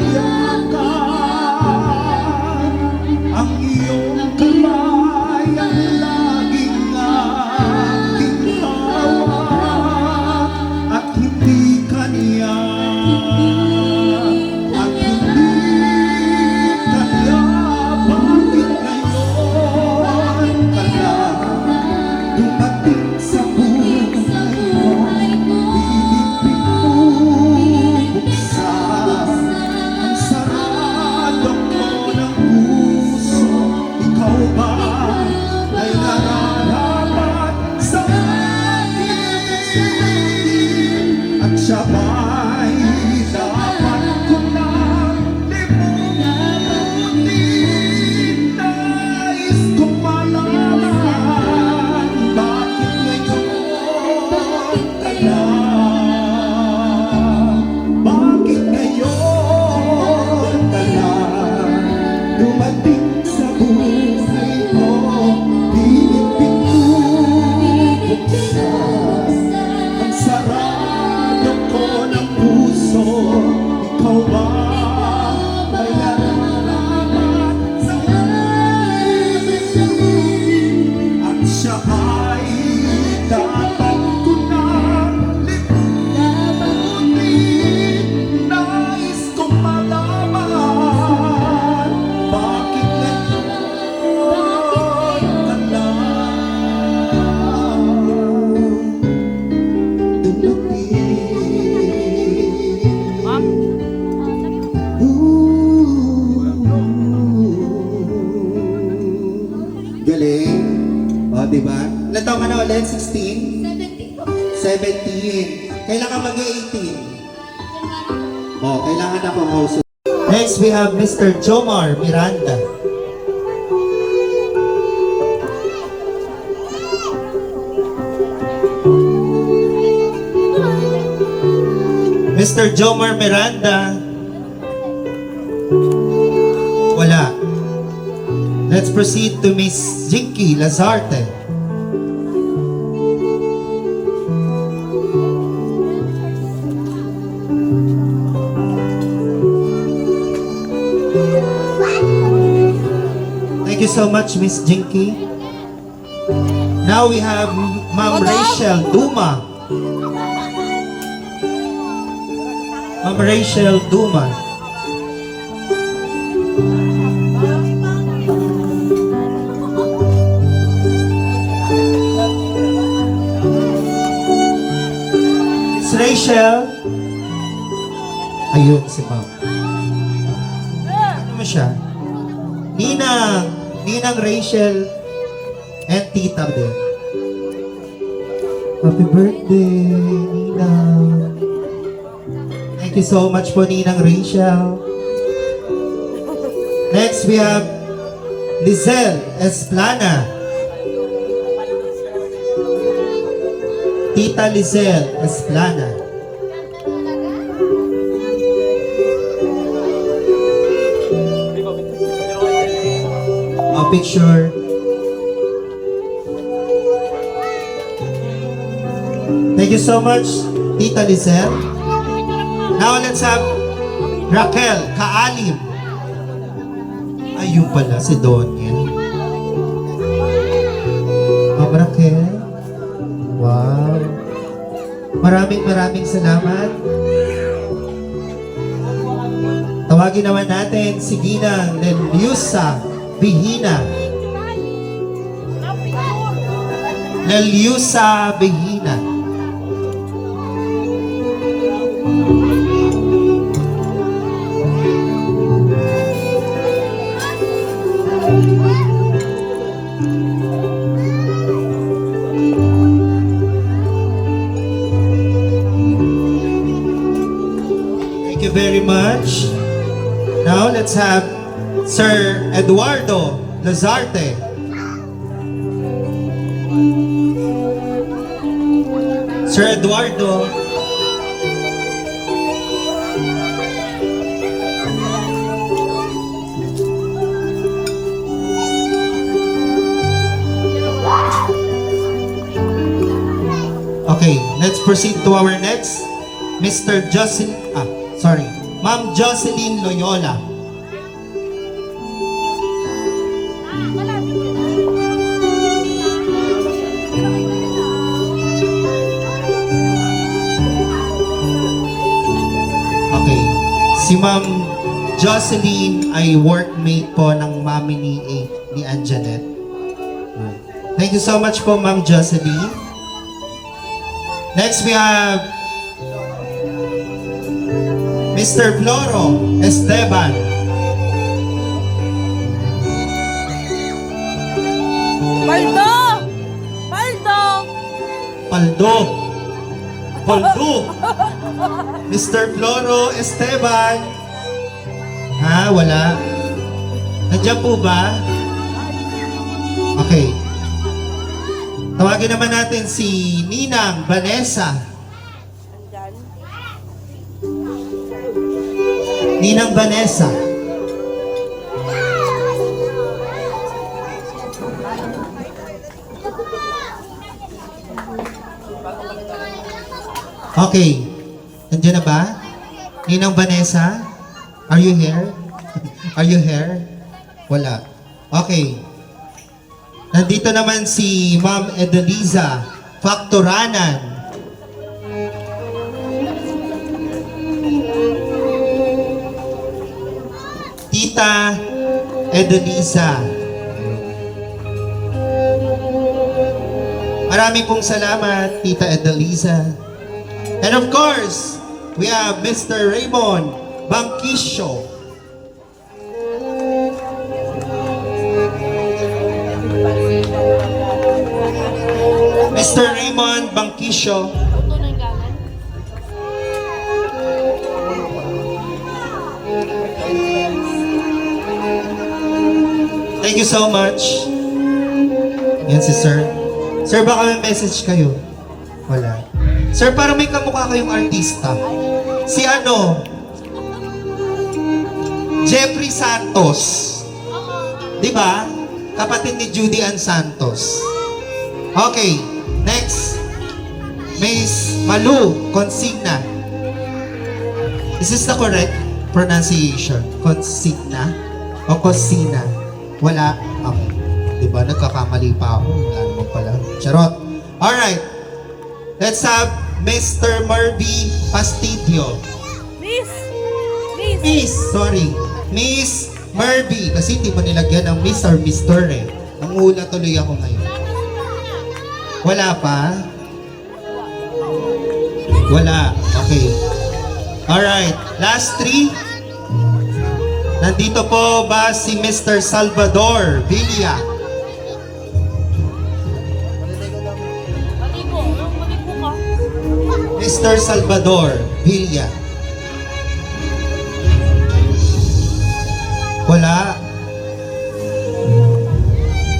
ang iyong kamay ang laging aking hawak Galing. O, diba? Ilan taong ka na ulit? 16? 17. Kailan ka mag-18? O, kailangan na pong host. Next, we have Mr. Jomar Miranda. Mr. Jomar Miranda. Wala. Let's proceed to Miss Jinky Lazarte. Thank you so much, Miss Jinky. Now we have Ma'am Rachel Duma. Ma'am Rachel Duma. Miss Rachel. Ayun si Ma'am. Ano mo siya? Ninang Rachel and Tita din. Happy birthday, Ninang. Thank you so much po, Ninang Rachel. Next, we have Lizelle Esplana. Tita Lizelle Esplana. A picture. Thank you so much, Tita Lizelle. Now let's have Raquel Kaalim. Ayun pala si Donya. Ma'am Raquel. Wow. Maraming salamat. Tawagin naman natin si Ginang Leliusa Bihina. Leliusa Bihina. Thank you very much. Now let's have Sir Eduardo Lazarte. Sir Eduardo. Okay, let's proceed to our next. Mr. Ma'am Jocelyn Loyola. Okay, si Ma'am Jocelyn ay workmate po ng mami ni Anjanette. Thank you so much po, Ma'am Jocelyn. Next, we have Mr. Floro Esteban.
Paldo! Paldo!
Paldo. Mr. Floro Esteban. Ha, wala. Nandiyan po ba? Okay. Tawagin naman natin si Ninang Vanessa. Ninang Vanessa. Okay. Nandiyan na ba? Ninang Vanessa? Are you here? Are you here? Wala. Okay. Nandito naman si Ma'am Edelisa Factoranan. Tita Edelisa. Maraming pong salamat, Tita Edelisa. And of course, we have Mr. Raymond Bangkisyo. Raymond Bangkisyo.
Ito na yung galan.
Thank you so much. Yan si Sir. Sir, baka may message kayo? Wala. Sir, parang may kamukha kayong artista. Si ano? Jeffrey Santos. Di ba? Kapatid ni Judy Ann Santos. Okay, next. Miss Malu Consigna. Is this the correct pronunciation? Consigna? O Cosina? Wala? Okay. Diba? Nagkakamali pa ako. Wala naman pala. Charot. Alright. Let's have Mr. Marby Pastidio.
Miss!
Miss, sorry. Miss Marby. Kasi hindi mo nilagyan ng Miss or Mr. eh. Nangula tuloy ako ngayon. Wala pa? Wala. Okay. Alright. Last three. Nandito po ba si Mr. Salvador Villa?
Maligo. Maligo ka.
Mr. Salvador Villa. Wala.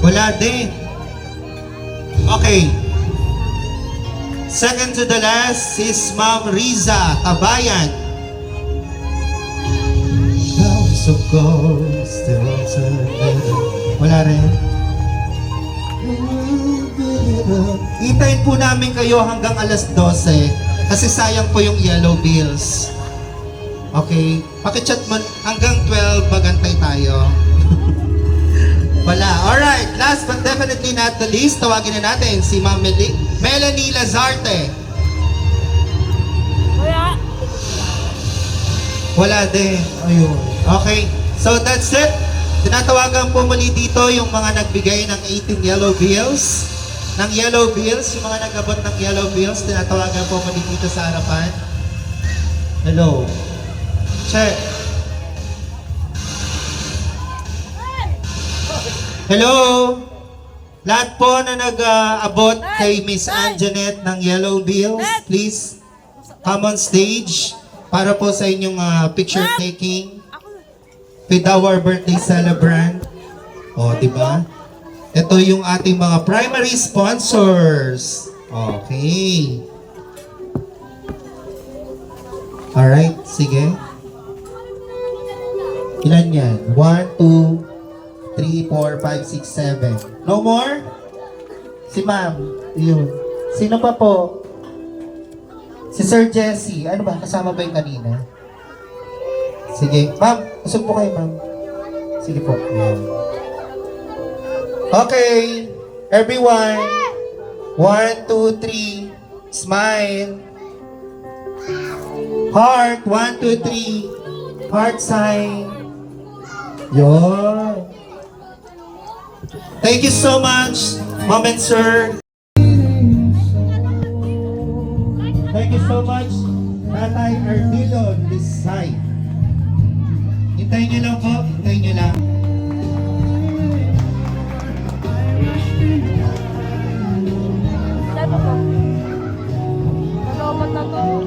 Wala din. Okay. Second to the last is Ma'am Riza Tabayan. House of gold, still wala rin. Hintayin po namin kayo hanggang alas 12 kasi sayang po yung yellow bills. Okay? Pakichat mo hanggang 12 magantay tayo. Wala. Alright. Last but definitely not the least, tawagin na natin si Ma'am Melanie Lazarte.
Wala.
Wala din. Ayun. Okay. So that's it. Tinatawagan po muli dito yung mga nagbigay ng 18 yellow bills. Ng yellow bills, yung mga nag-abot ng yellow bills, tinatawagan po muli dito sa harapan. Hello. Check. Hello. Lahat po na nag-abot kay Miss Anjanette ng yellow bills, please come on stage para po sa inyong picture taking with our birthday celebrant. O, diba? Ito yung ating mga primary sponsors. Okay. Alright, sige. Ilan yan? 1, 2, 3, 4, 5, 6, 7. No more? Si ma'am. Yun. Sino pa po? Si Sir Jesse. Ano ba? Kasama ba yung kanina? Sige. Ma'am, usog po kayo, ma'am. Sige po. Yan. Okay. Everyone. 1, 2, 3. Smile. Heart. 1, 2, 3. Heart sign. Yun. Thank you so much, Ma'am and Sir. Thank you so much, Tatay Ardilo on this side. Hintayin nyo lang po, hintayin nyo lang.
Saan ba? Nalobat na to.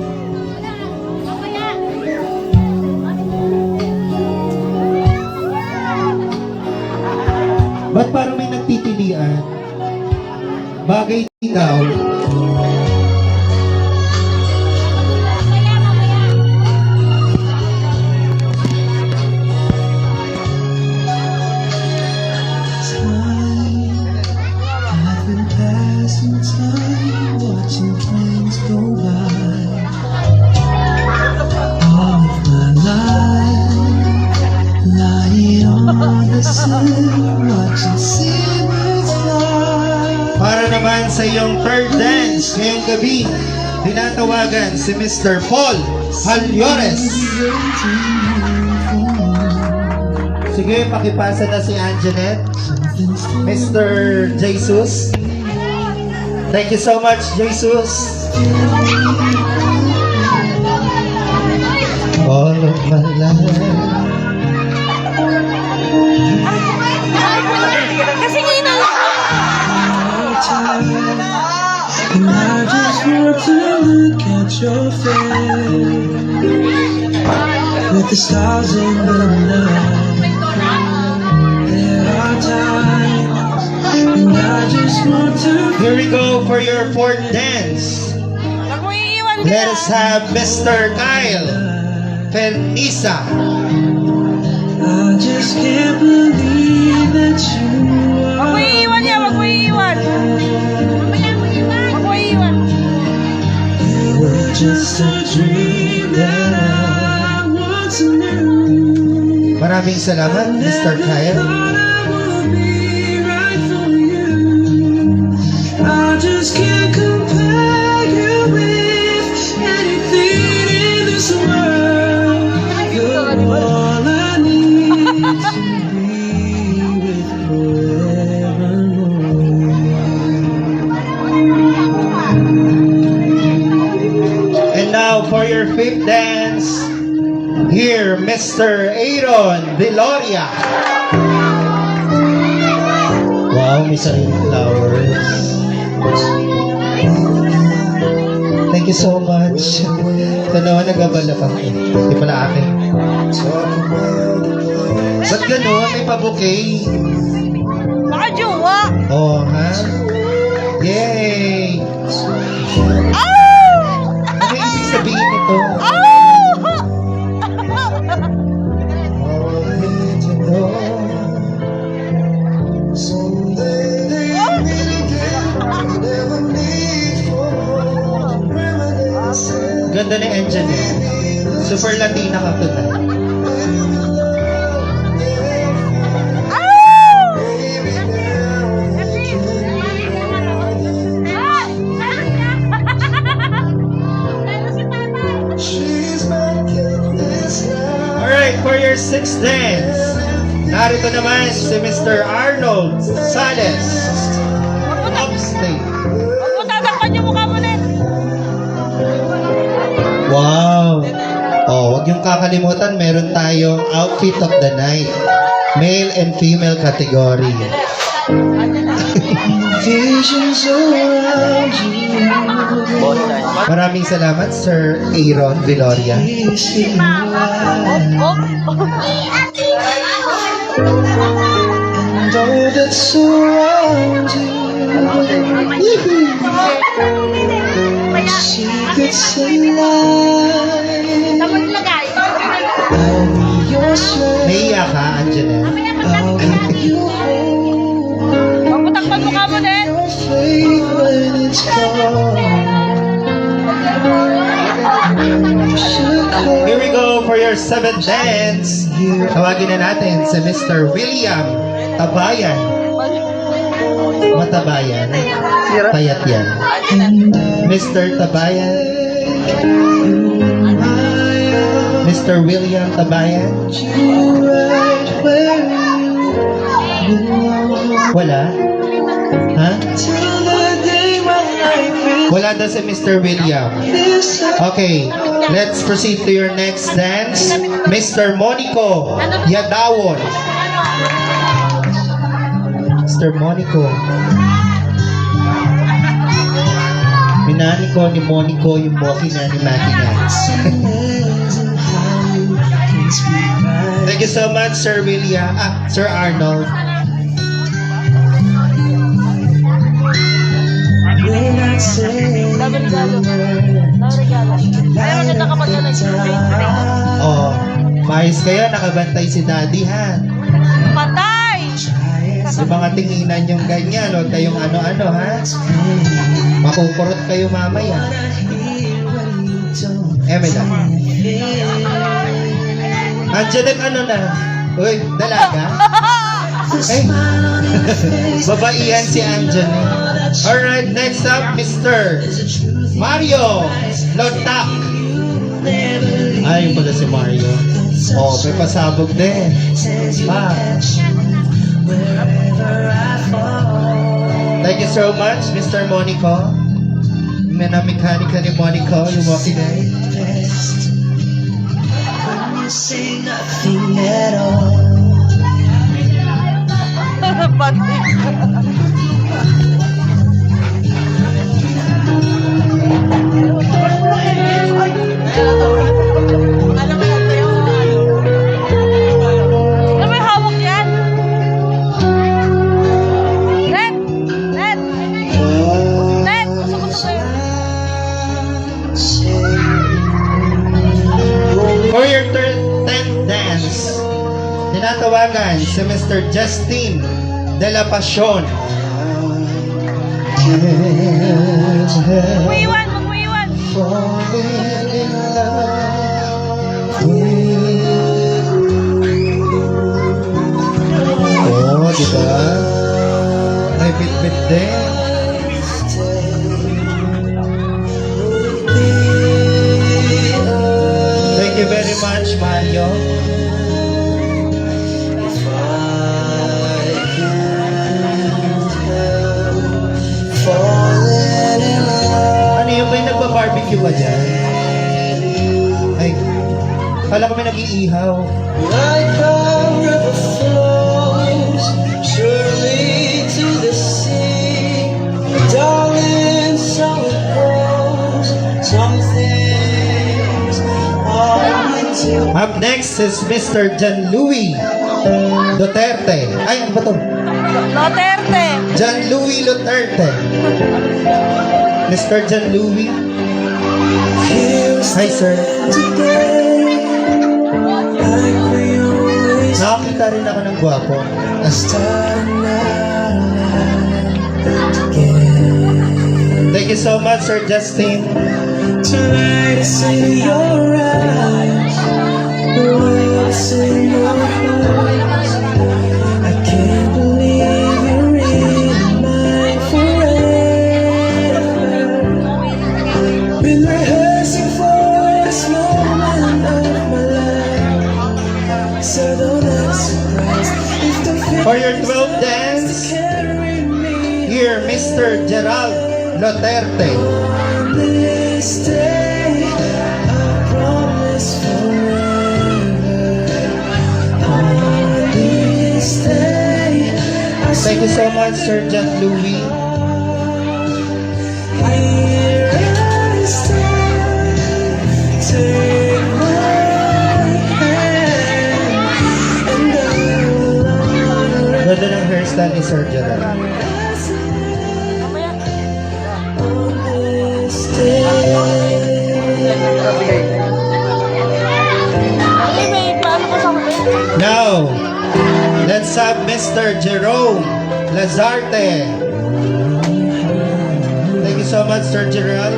Ba't parang may nagtitilian? Bagay daw.
I've been passing time, watching trains go by. All of my life, lying on the sun, watching seabirds fly.
Para naman sa iyong third dance ngayong gabi, tinatawagan si Mr. Paul Halyores. Sige, pakipasa na si Anjanette. Mr. Jesus. Thank you so much, Jesus. All of my life.
Kasi ngayon na lang.
And I your face with the stars in the night. There are times and I just want to.
Here we go for your fourth dance.
Wag mo iiwan ka
Let
na.
us have Mr. Kyle Fernisa.
I just can't believe that you
Wag mo
are.
iiwan niya, wag mo iiwan. Wag mo iiwan.
You were just a dream that I once knew.
Maraming salamat, Mr. Kyle.
Thought I would be right for you. I just can't compare you with anything in this world. You're all I need to be with forevermore.
And now for your fifth dance, here, Mr. Aaron Viloria. Wow, may sariling flowers. Thank you so much. Ito naman, nag-abala pa. Hindi pala akin. Ba't gano'n? May pa-bouquet.
Baka jowa.
Oh, ha? Yay! Ano ibig sabihin nito? Ganda ni Angeline. Super Latina ka to na. Alright, for your sixth dance, narito naman si Mr. Arnold Sales. Upstate.
Wag mo tatakpan yung mukha mo din.
Wow! Oh, wag yung kakalimutan, meron tayong outfit of the night. Male and female category.
Visions around you.
Maraming salamat, Sir Aaron Viloria.
And all that surrounds you. Secrets in life. I'll be your strength.
Naiya ka, Angela.
I'll keep you whole.
Wag mo takpan mukha mo din.
Your faith when it's gone.
Here we go for your seventh dance. Tawagin na natin si Mr. William Tabayan. Matabayan. Payat yan. Mr. Tabayan. Mr. William Tabayan. Wala? Ha? Wala daw si Mr. William. Okay, let's proceed to your next dance. Mr. Monico Yadawon. Mr. Monico. Minani ko ni Monico yung moki na ni Maggie Nance. Thank you so much, Sir William. Sir Arnold.
Dami regalo. Ayaw na nakapagdala yung
Oh, maayos kayo, nakabantay si Daddy, ha?
patay!
Yung mga tinginan yung ganyan, huwag kayong ano-ano, ha? Makukurot kayo mamaya. Emela. Anjanette, ano na? Uy, dalaga? Ay, babaihan si Anjanette. Alright, next up, Mr. Mario Lotak. Ay, pala si Mario. Oh, may pasabog din. Thank you so much, Mr. Monico. Menamikanika ni Monico, yung walking day.
Say nothing at all.
Patay.
si Mr. Justin de la Pasión.
Magwiwan, magwiwan.
Oo, di ba? May bit-bit din. Thank you very much, Mario. Ano yung may nagpa-barbecue ba dyan? Ay, kala ko may nag-iihaw.
Like a river flows surely to the sea, darling, so it goes. Some things are meant to.
Up next is Mr. John Louis Duterte. Ay, ano ba to?
Duterte.
John Louis Duterte. Mr. John Louis. Hi, sir. Nakakita rin ako ng gwapo. Thank you so much, Sir Justin.
Tonight I see your eyes, the way I see your eyes. I can't believe you're really mine forever. Been rehearsing for this moment of my life, so don't act surprised if the
For your 12th dance,
carry me
here, Mr. Gerald Duterte.
this day. I promise forever. On this day, I
Thank you so much, Sir John Louis.
Here I stand, take my hand, and I will honor
Ganda ng hairstyle ni Sir Gerald.
on this day.
Ate May, paano ko sa mga?
Now, let's have Mr. Jerome Lazarte. Thank you so much, Sir Gerald.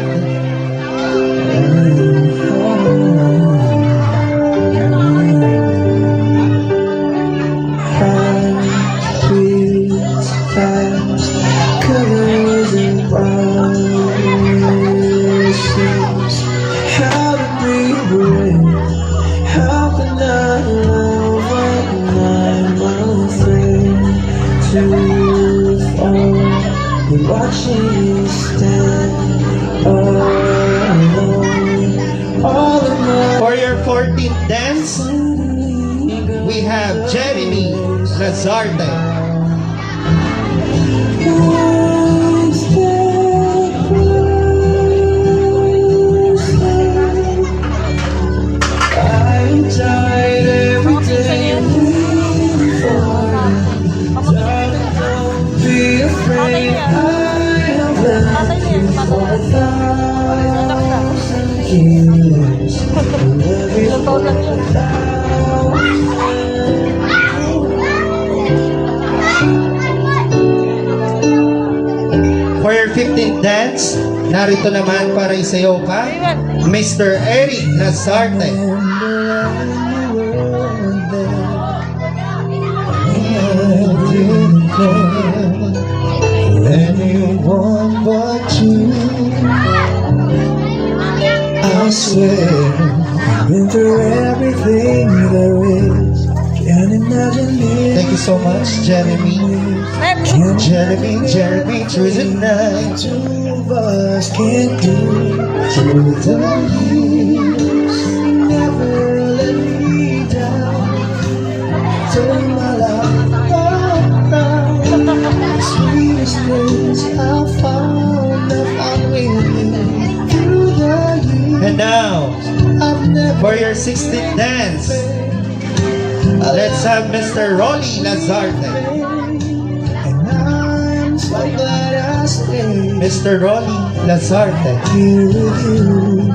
Beats fast, colors and vibrations. How to be brave? How can I love when I'm afraid to fall? Been watching you stand alone, all of my.
For your 14th dance, we have Jeremy Lazarte.
I'm tired every day waiting for you. Darling, don't be afraid. I have
Tatay niya,
for
tatay.
1,000 years.
Ilang taon lang yun.
For your 15th dance, narito naman para isayaw ka, Mr. Eric Lazarte.
Anyone but you, I swear, been through everything there is. Can't imagine living.
Thank you so much, Jeremy. Jeremy, through the night.
Two of us can't do through the years. Never let me down. Turn my life around. Sweetest news I found with you through the years.
And now,
I've never
for your 16th dance, let's have Mr. Rolly Lazarte.
and I'm so glad I stayed
Mr. Rolly Lazarte.
here with you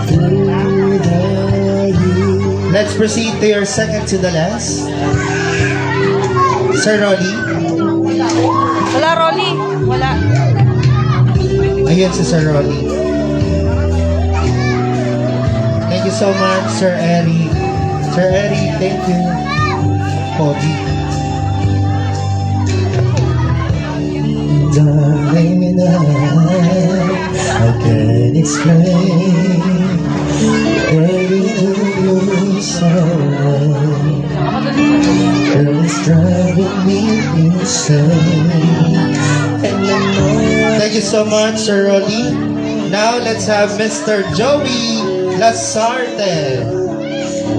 through the years.
Let's proceed to your second to the last. Sir Rolly.
Wala, Rolly. Wala.
Ayun si Sir Rolly. Thank you so much, Sir Eri. Sir Eri, thank you. Pogi. Darling, I can't explain. Baby, you're so girl, it's driving me insane. Thank you so much, Sir Rolly. Now let's have Mr. Joey Lasarte.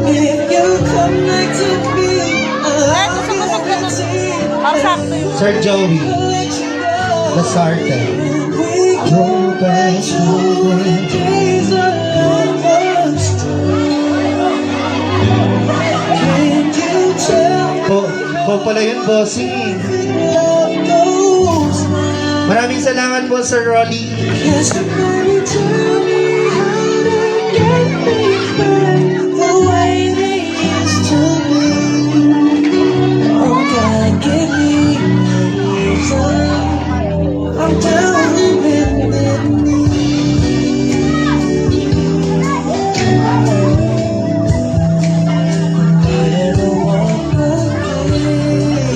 If you come back to me,
Eh, gusto mo sa ganun. Para sakto yun.
Sir Joey Lasarte. Go back to the days of love. Can you tell po pala yun, bossing.
love goes?
Maraming salamat po, Sir Rolly.
Can somebody tell me how to get me back the way they used to be? Oh God, give me reason. I'm down on bended knee. Never walk away.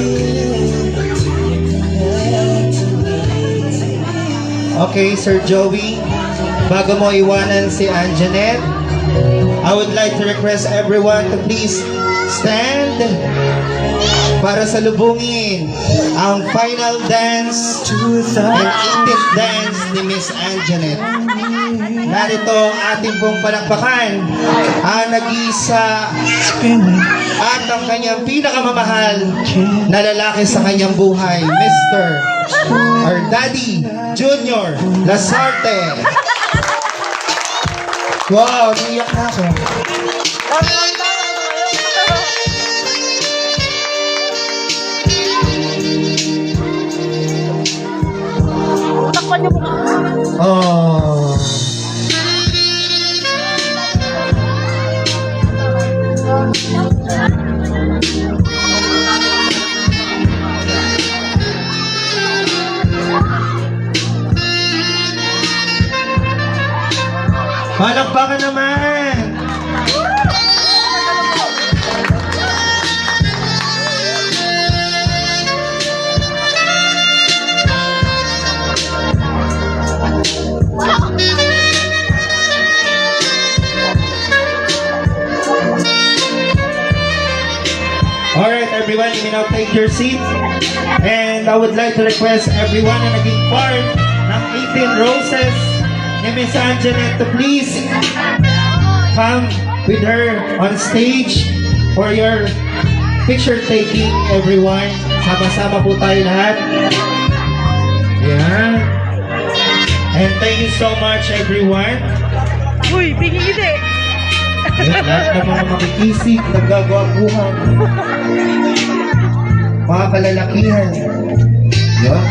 Okay, Sir Joey, bago mo iwanan si Anjanette, I would like to request everyone to please stand para salubungin ang final dance and 18th dance ni Miss Anjanette. Narito ang ating pong palakpakan, ang nag-iisa at ang kanyang pinakamamahal na lalaki sa kanyang buhay, Mr. or Daddy Junior Lasarte. Wow, niyak na ako.
Takpan niyo po.
Oh. Palakpakan naman! Alright everyone, you may now take your seat. And I would like to request everyone na naging part ng 18 Roses ni Miss Anjanette to please come with her on stage for your picture taking, everyone. Sama-sama po tayo lahat. Yan. And thank you so much everyone.
Uy, pingin-giti.
Yan, lahat ng mga makikisig, naggagawapuhan. Mga kalalakihan. Yan.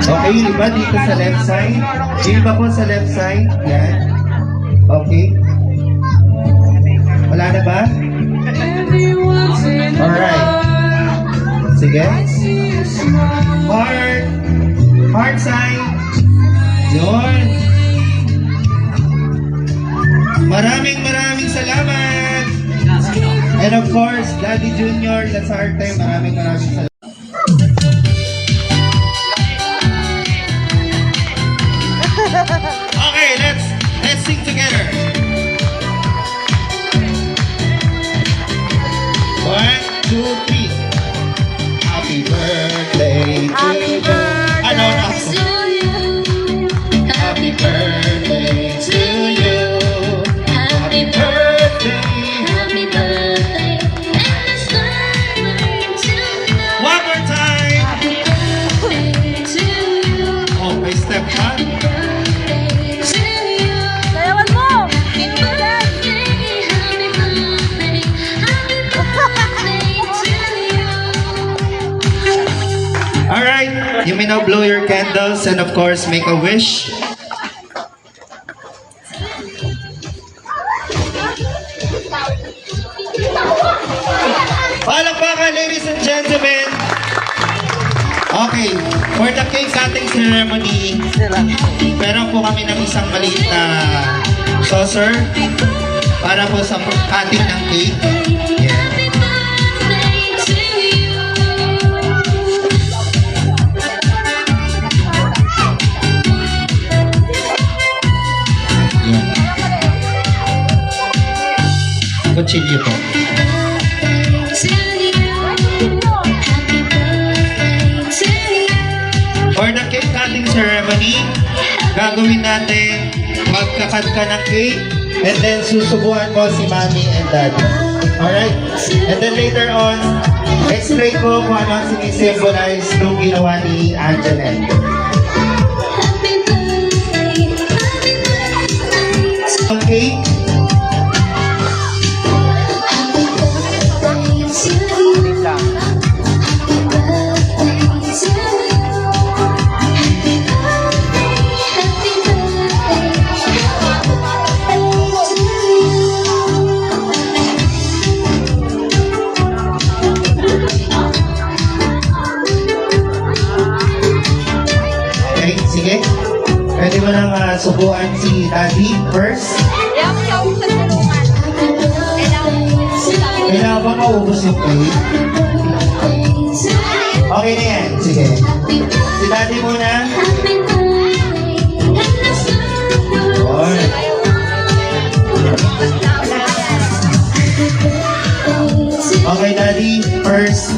Okay, iba dito sa left side. Iba po sa left side. Yan. Okay. Wala na ba? Alright. Sige. Heart. Heart side. Yun. Maraming salamat. And of course, Daddy Junior Lasarte, maraming salamat. Okay, let's sing together. 1, 2, 3. Happy birthday to you. Ano na ako? Happy birthday to you. Happy birthday. One more time. Oh, may step pa.
Sayawan mo.
Alright, you may now blow your candles and of course make a wish. Palakpakan, ladies and gentlemen. Okay, for the cake cutting ceremony, meron po kami ng isang maliit na saucer para po sa cutting ng cake. Yeah. Kutsilyo po. For the cake cutting ceremony, gagawin natin magkakat ka ng cake and then susubuan mo si Mommy and Daddy. Alright? And then later on, explain ko kung ano ang sinisimbolize nung ginawa ni Anjanette. Okay? Okay, sige. Pwede mo nang subuan si Daddy first. Kailangan ba maubos yung cake? Okay na yan. Sige. Si Daddy muna. Alright. Okay, Daddy. First.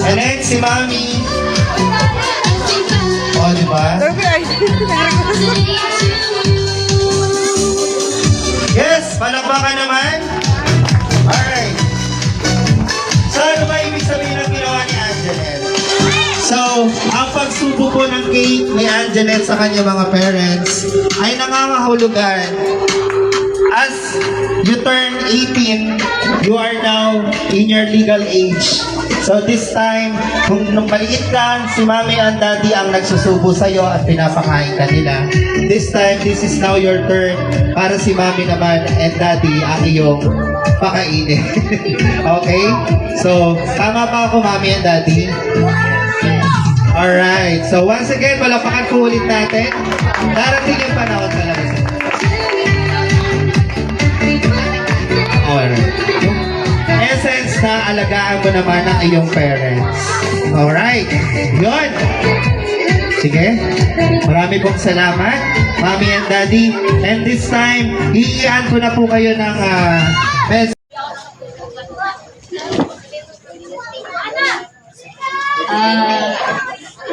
And then si Mommy. O, diba? Yes! Palakpakan naman. Alright. So, ano ba ibig sabihin ng ginawa ni Anjanette? So, ang pagsubo po ng cake ni Anjanette sa kanyang mga parents ay nangangahulugan. As you turn 18, you are now in your legal age. So this time, kung nung maliit ka, si Mommy and Daddy ang nagsusubo sa'yo at pinapakain ka nila. This time, this is now your turn para si Mommy naman and Daddy ang iyong pakainin. Okay? So, tama ba ako, Mommy and Daddy? Alright. So once again, palapakan po ulit natin. Darating yung panahon talaga sa alright. Essence na alagaan mo naman ang iyong parents. Alright. Yun. Sige. Marami pong salamat, Mommy and Daddy. And this time, iiyan ko na po kayo ng message.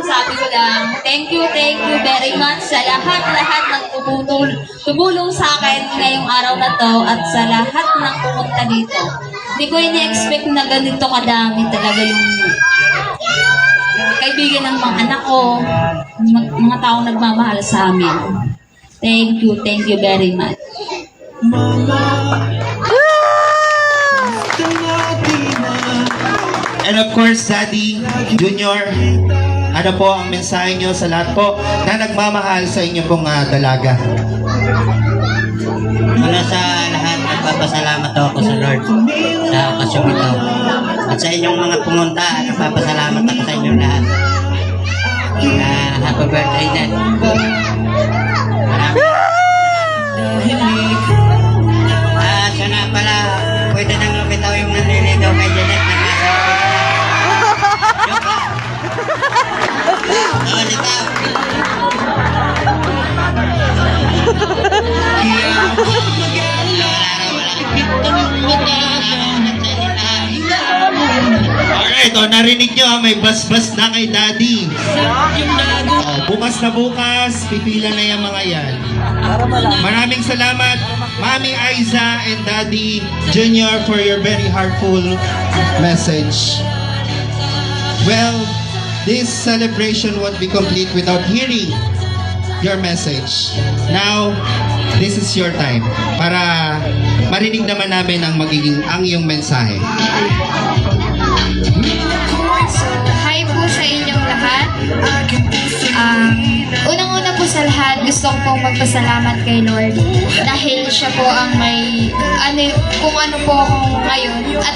Sabi ko lang, thank you very much sa lahat ng tumulong sa akin ngayong araw na to at sa lahat ng pumunta dito. Hindi ko ini-expect na ganito kadami talaga yung kaibigan ng mga anak ko, mga taong nagmamahal sa amin. Thank you very much.
And of course, Daddy, Junior, ano po ang mensahe nyo sa lahat po na nagmamahal sa inyong pong dalaga?
Mula sa lahat, nagpapasalamat ako sa Lord sa okasyon ito. At sa inyong mga pumunta, nagpapasalamat ako sa inyong lahat. Happy birthday, Dad. Sana pala, pwede nang lumitaw yung nanliligaw kay Janet na nasa. Joke lang. Oo, litaw.
Alright, narinig nyo may bas-bas na kay Daddy. Bukas na bukas, pipila na yung mga yan. Maraming salamat, Mommy Aiza and Daddy Junior, for your very heartful message. Well, this celebration won't be complete without hearing your message. Now, this is your time para marinig naman namin ang iyong mensahe.
Hi po sa inyong lahat. Unang-una po sa lahat, gusto ko pong magpasalamat kay Lord dahil siya po ang may kung ano po ako ngayon at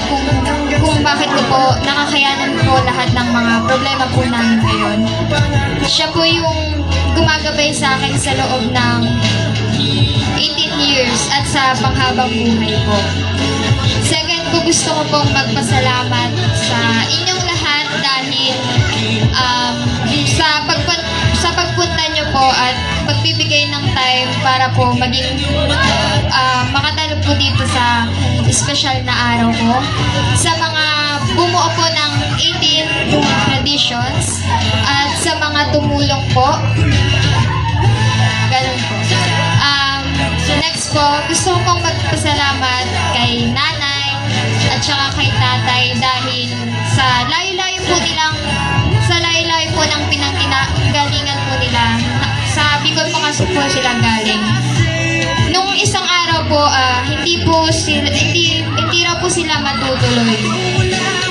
kung bakit ko po nakakayanan po lahat ng mga problema po namin ngayon. Siya po yung gumagabay sa akin sa loob ng 18 years at sa panghabang buhay po. Second po, gusto ko pong magpasalamat sa inyong lahat dahil sa pagpunta nyo po at pagbibigay ng time para po maging makatalo po dito sa special na araw ko. Sa mga bumuo po ng 18 traditions at sa mga tumulong po. Ganun po. Next po, gusto ko pong magpasalamat kay nanay at saka kay tatay dahil sa layo-layo po ng pinanggalingan po nila. Sa Bicol po kasi po sila galing. Nung isang araw po, hindi raw po sila matutuloy.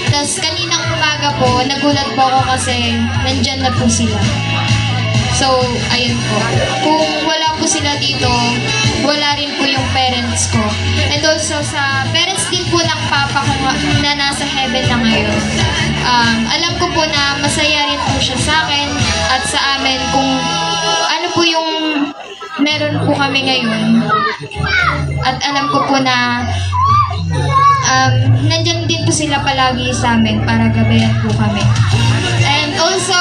Tapos kaninang umaga po, nagulat po ako kasi nandyan na po sila. So, ayun po. Kung wala po sila dito, wala rin po yung parents ko. And also sa parents din po ng papa ko na nasa heaven na ngayon. Alam ko po na masaya rin po siya sa akin at sa amin kung ano po yung meron po kami ngayon. At alam ko po na nandyan din po sila palagi sa amin para gabayan po kami. And also,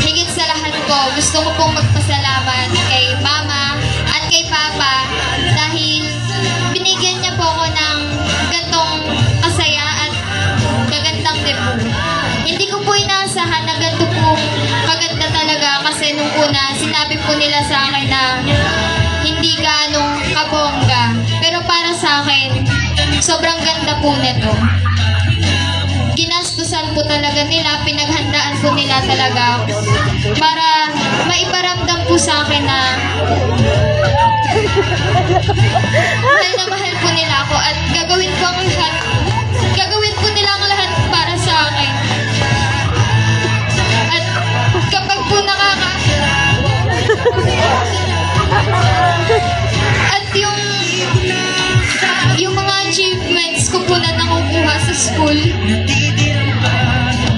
higit sa lahat po, gusto ko pong magpasalamat kay Mama at kay Papa dahil binigyan niya po ako ng gantong kasaya at kagandang debut. Hindi ko po inaasahan na ganito po kaganda talaga kasi nung una sinabi po nila sa akin na hindi ganong kabongga. Pero para sa akin, sobrang ganda po nito. Ginastusan po talaga nila, pinaghandaan po nila talaga para maiparamdam po sa akin na mahal po nila ako at gagawin po nila ang lahat para sa akin. At kapag po at yung mga achievements ko po na nakukuha sa school,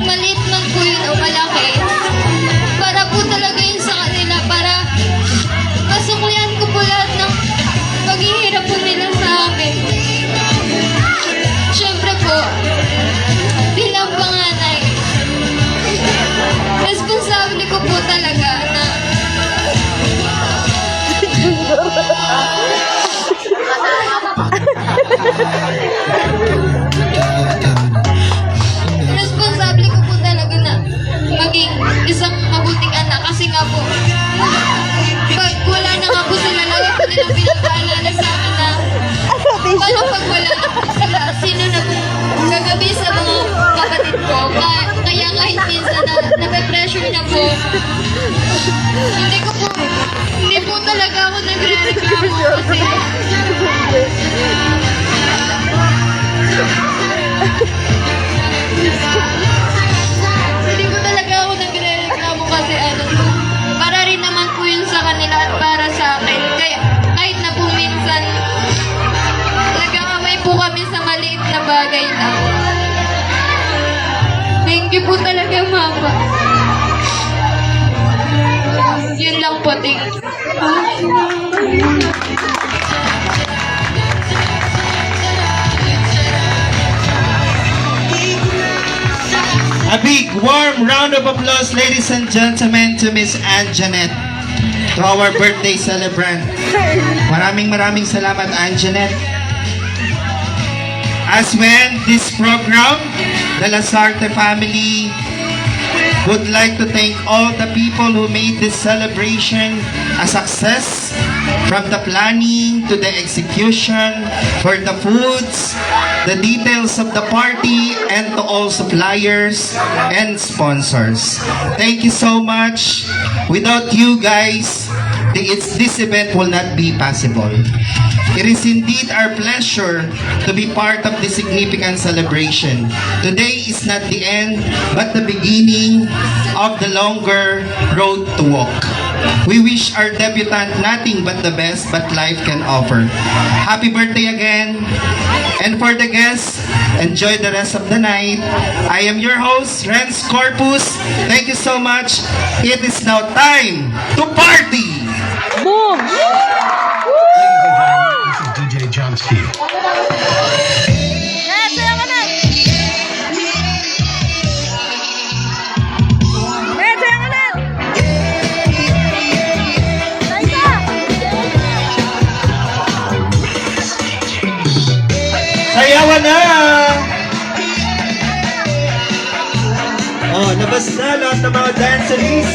maliit man po yun o malaki, para po talaga yun sa kanila, para masuklian ko po lahat ng paghihirap po nila sa akin. Siyempre po, bilang panganay, responsable ko po talaga na responsable ko po talaga na maging isang mabuting anak kasi nga po pag wala na nga po sila lagi po nilang pinapaalala sa akin na paano pag wala na po sila, sino na po gagabi sa mga kapatid ko. Kaya kahit minsan na nape-pressure na po, hindi po talaga ako nagre-reklamo kasi hindi ko talaga ako nagre-reklamo kasi para rin naman po yun sa kanila at para sa akin. Kaya kahit na po minsan nag-aamay po kami sa maliit na bagay na. Thank you po talaga, Mama. Yun lang po, thank you.
A big warm round of applause, ladies and gentlemen, to Miss Ann Janet, to our birthday celebrant. Maraming salamat, Ann Janet. As well, this program, the Lasarte family would like to thank all the people who made this celebration a success, from the planning to the execution, for the foods, the details of the party, and to all suppliers and sponsors. Thank you so much. Without you guys, this event will not be possible. It is indeed our pleasure to be part of this significant celebration. Today is not the end, but the beginning of the longer road to walk. We wish our debutant nothing but the best but life can offer. Happy birthday again. And for the guests, enjoy the rest of the night. I am your host, Renz Corpus. Thank you so much. It is now time to party!
Boom!
This is DJ John Steve.
Eh, saya ka na! Eh, saya ka na! Liza!
Sayawan na! Oh, labas na lahat ng mga danceries.